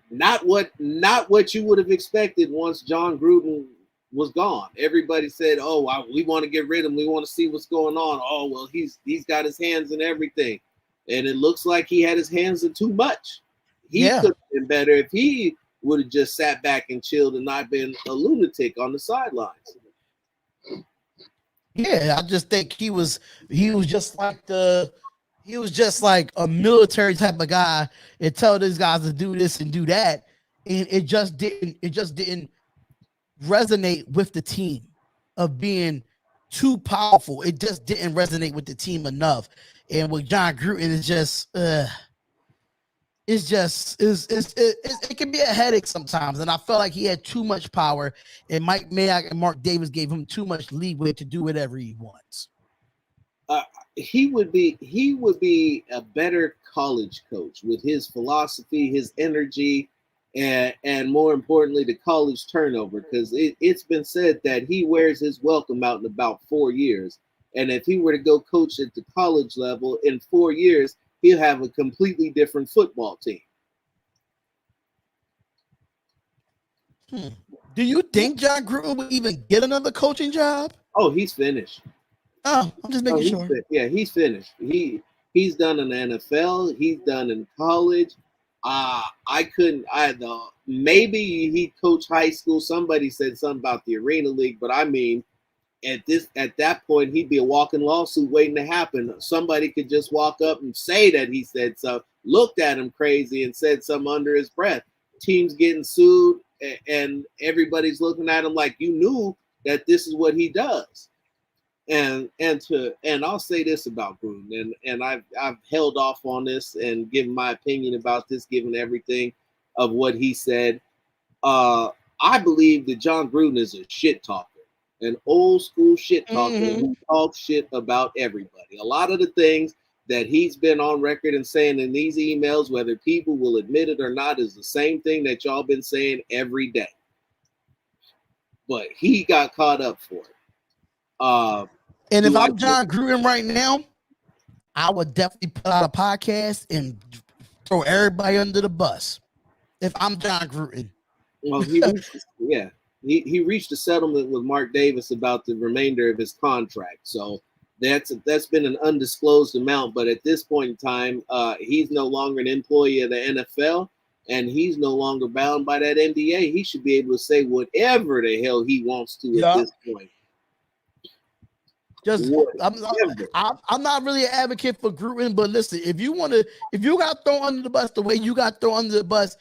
not what you would have expected once John Gruden was gone. Everybody said, "Oh, we want to get rid of him. We want to see what's going on." Oh, well, he's got his hands in everything, and it looks like he had his hands in too much. He Yeah. could have been better if he would have just sat back and chilled and not been a lunatic on the sidelines. Yeah, I just think he was just like a military type of guy and tell these guys to do this and do that. And it just didn't resonate with the team of being too powerful. It just didn't resonate with the team enough. And with John Gruden, it can be a headache sometimes. And I felt like he had too much power, and Mike Mayock and Mark Davis gave him too much leeway to do whatever he wants. Uh, he would be a better college coach with his philosophy, his energy, and more importantly, the college turnover. Because it's been said that he wears his welcome out in about 4 years, and if he were to go coach at the college level in 4 years, he'll have a completely different football team. Hmm. Do you think John Gruden would even get another coaching job? Oh, he's finished. Oh, I'm just Oh, making sure. he's finished. He's done in the NFL. He's done in college. I couldn't. Maybe he coached high school. Somebody said something about the Arena League, but I mean, at that point, he'd be a walking lawsuit waiting to happen. Somebody could just walk up and say that he said so, looked at him crazy, and said something under his breath. Teams getting sued, and everybody's looking at him like you knew that this is what he does. And I'll say this about Gruden, and I've held off on this and given my opinion about this, given everything of what he said. I believe that John Gruden is a shit talker, an old school shit talker Mm-hmm. who talks shit about everybody. A lot of the things that he's been on record and saying in these emails, whether people will admit it or not, is the same thing that y'all been saying every day. But he got caught up for it. And if Do I? I'm John Gruden right now, I would definitely put out a podcast and throw everybody under the bus. If I'm John Gruden. Well, he reached a settlement with Mark Davis about the remainder of his contract. So that's been an undisclosed amount. But at this point in time, he's no longer an employee of the NFL. and he's no longer bound by that NDA. He should be able to say whatever the hell he wants to at this point. Just I'm not really an advocate for Gruden, but listen, if you got thrown under the bus the way you got thrown under the bus,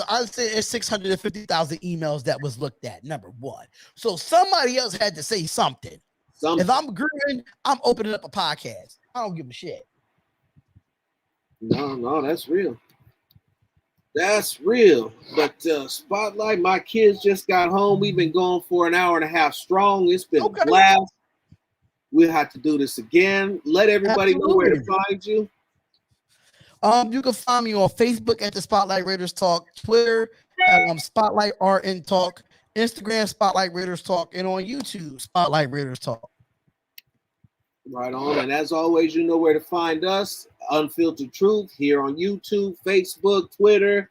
I'd say it's 650,000 emails that was looked at. Number one, so somebody else had to say something. If I'm Gruden, I'm opening up a podcast. I don't give a shit. No, that's real. That's real. But Spotlight, my kids just got home. We've been going for an hour and a half strong. It's been a blast. We'll have to do this again. Let everybody know where to find you. You can find me on Facebook at the Spotlight Raiders Talk, Twitter Spotlight RN Talk, Instagram Spotlight Raiders Talk, and on YouTube Spotlight Raiders Talk. Right on. And as always, you know where to find us. Unfiltered Truth here on YouTube, Facebook, Twitter.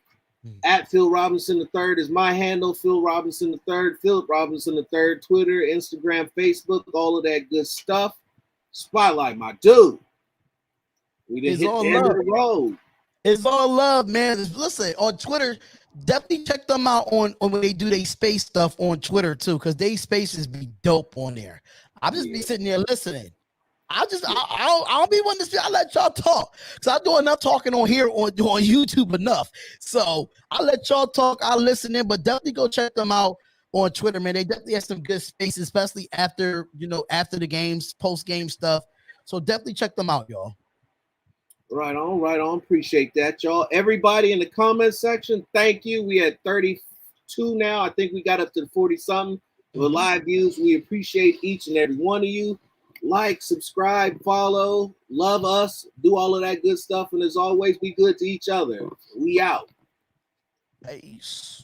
At Phil Robinson III is my handle. Phil Robinson III, Phil Robinson III, Twitter, Instagram, Facebook, all of that good stuff. Spotlight, my dude. We didn't hit the end of the road. It's all love, man. Listen, on Twitter, definitely check them out on when they do their space stuff on Twitter too, because they spaces be dope on there. I'll just be sitting there listening. I'll be one to speak. I let y'all talk because I do enough talking on here on YouTube enough. So I let y'all talk. I'll listen in, but definitely go check them out on Twitter, man. They definitely have some good spaces, especially after the games, post game stuff. So definitely check them out, y'all. Right on. Appreciate that, y'all. Everybody in the comment section, thank you. We had 32 now. I think we got up to 40 something with live views. We appreciate each and every one of you. Like, subscribe, follow, love us, do all of that good stuff. And as always, be good to each other. We out. Peace.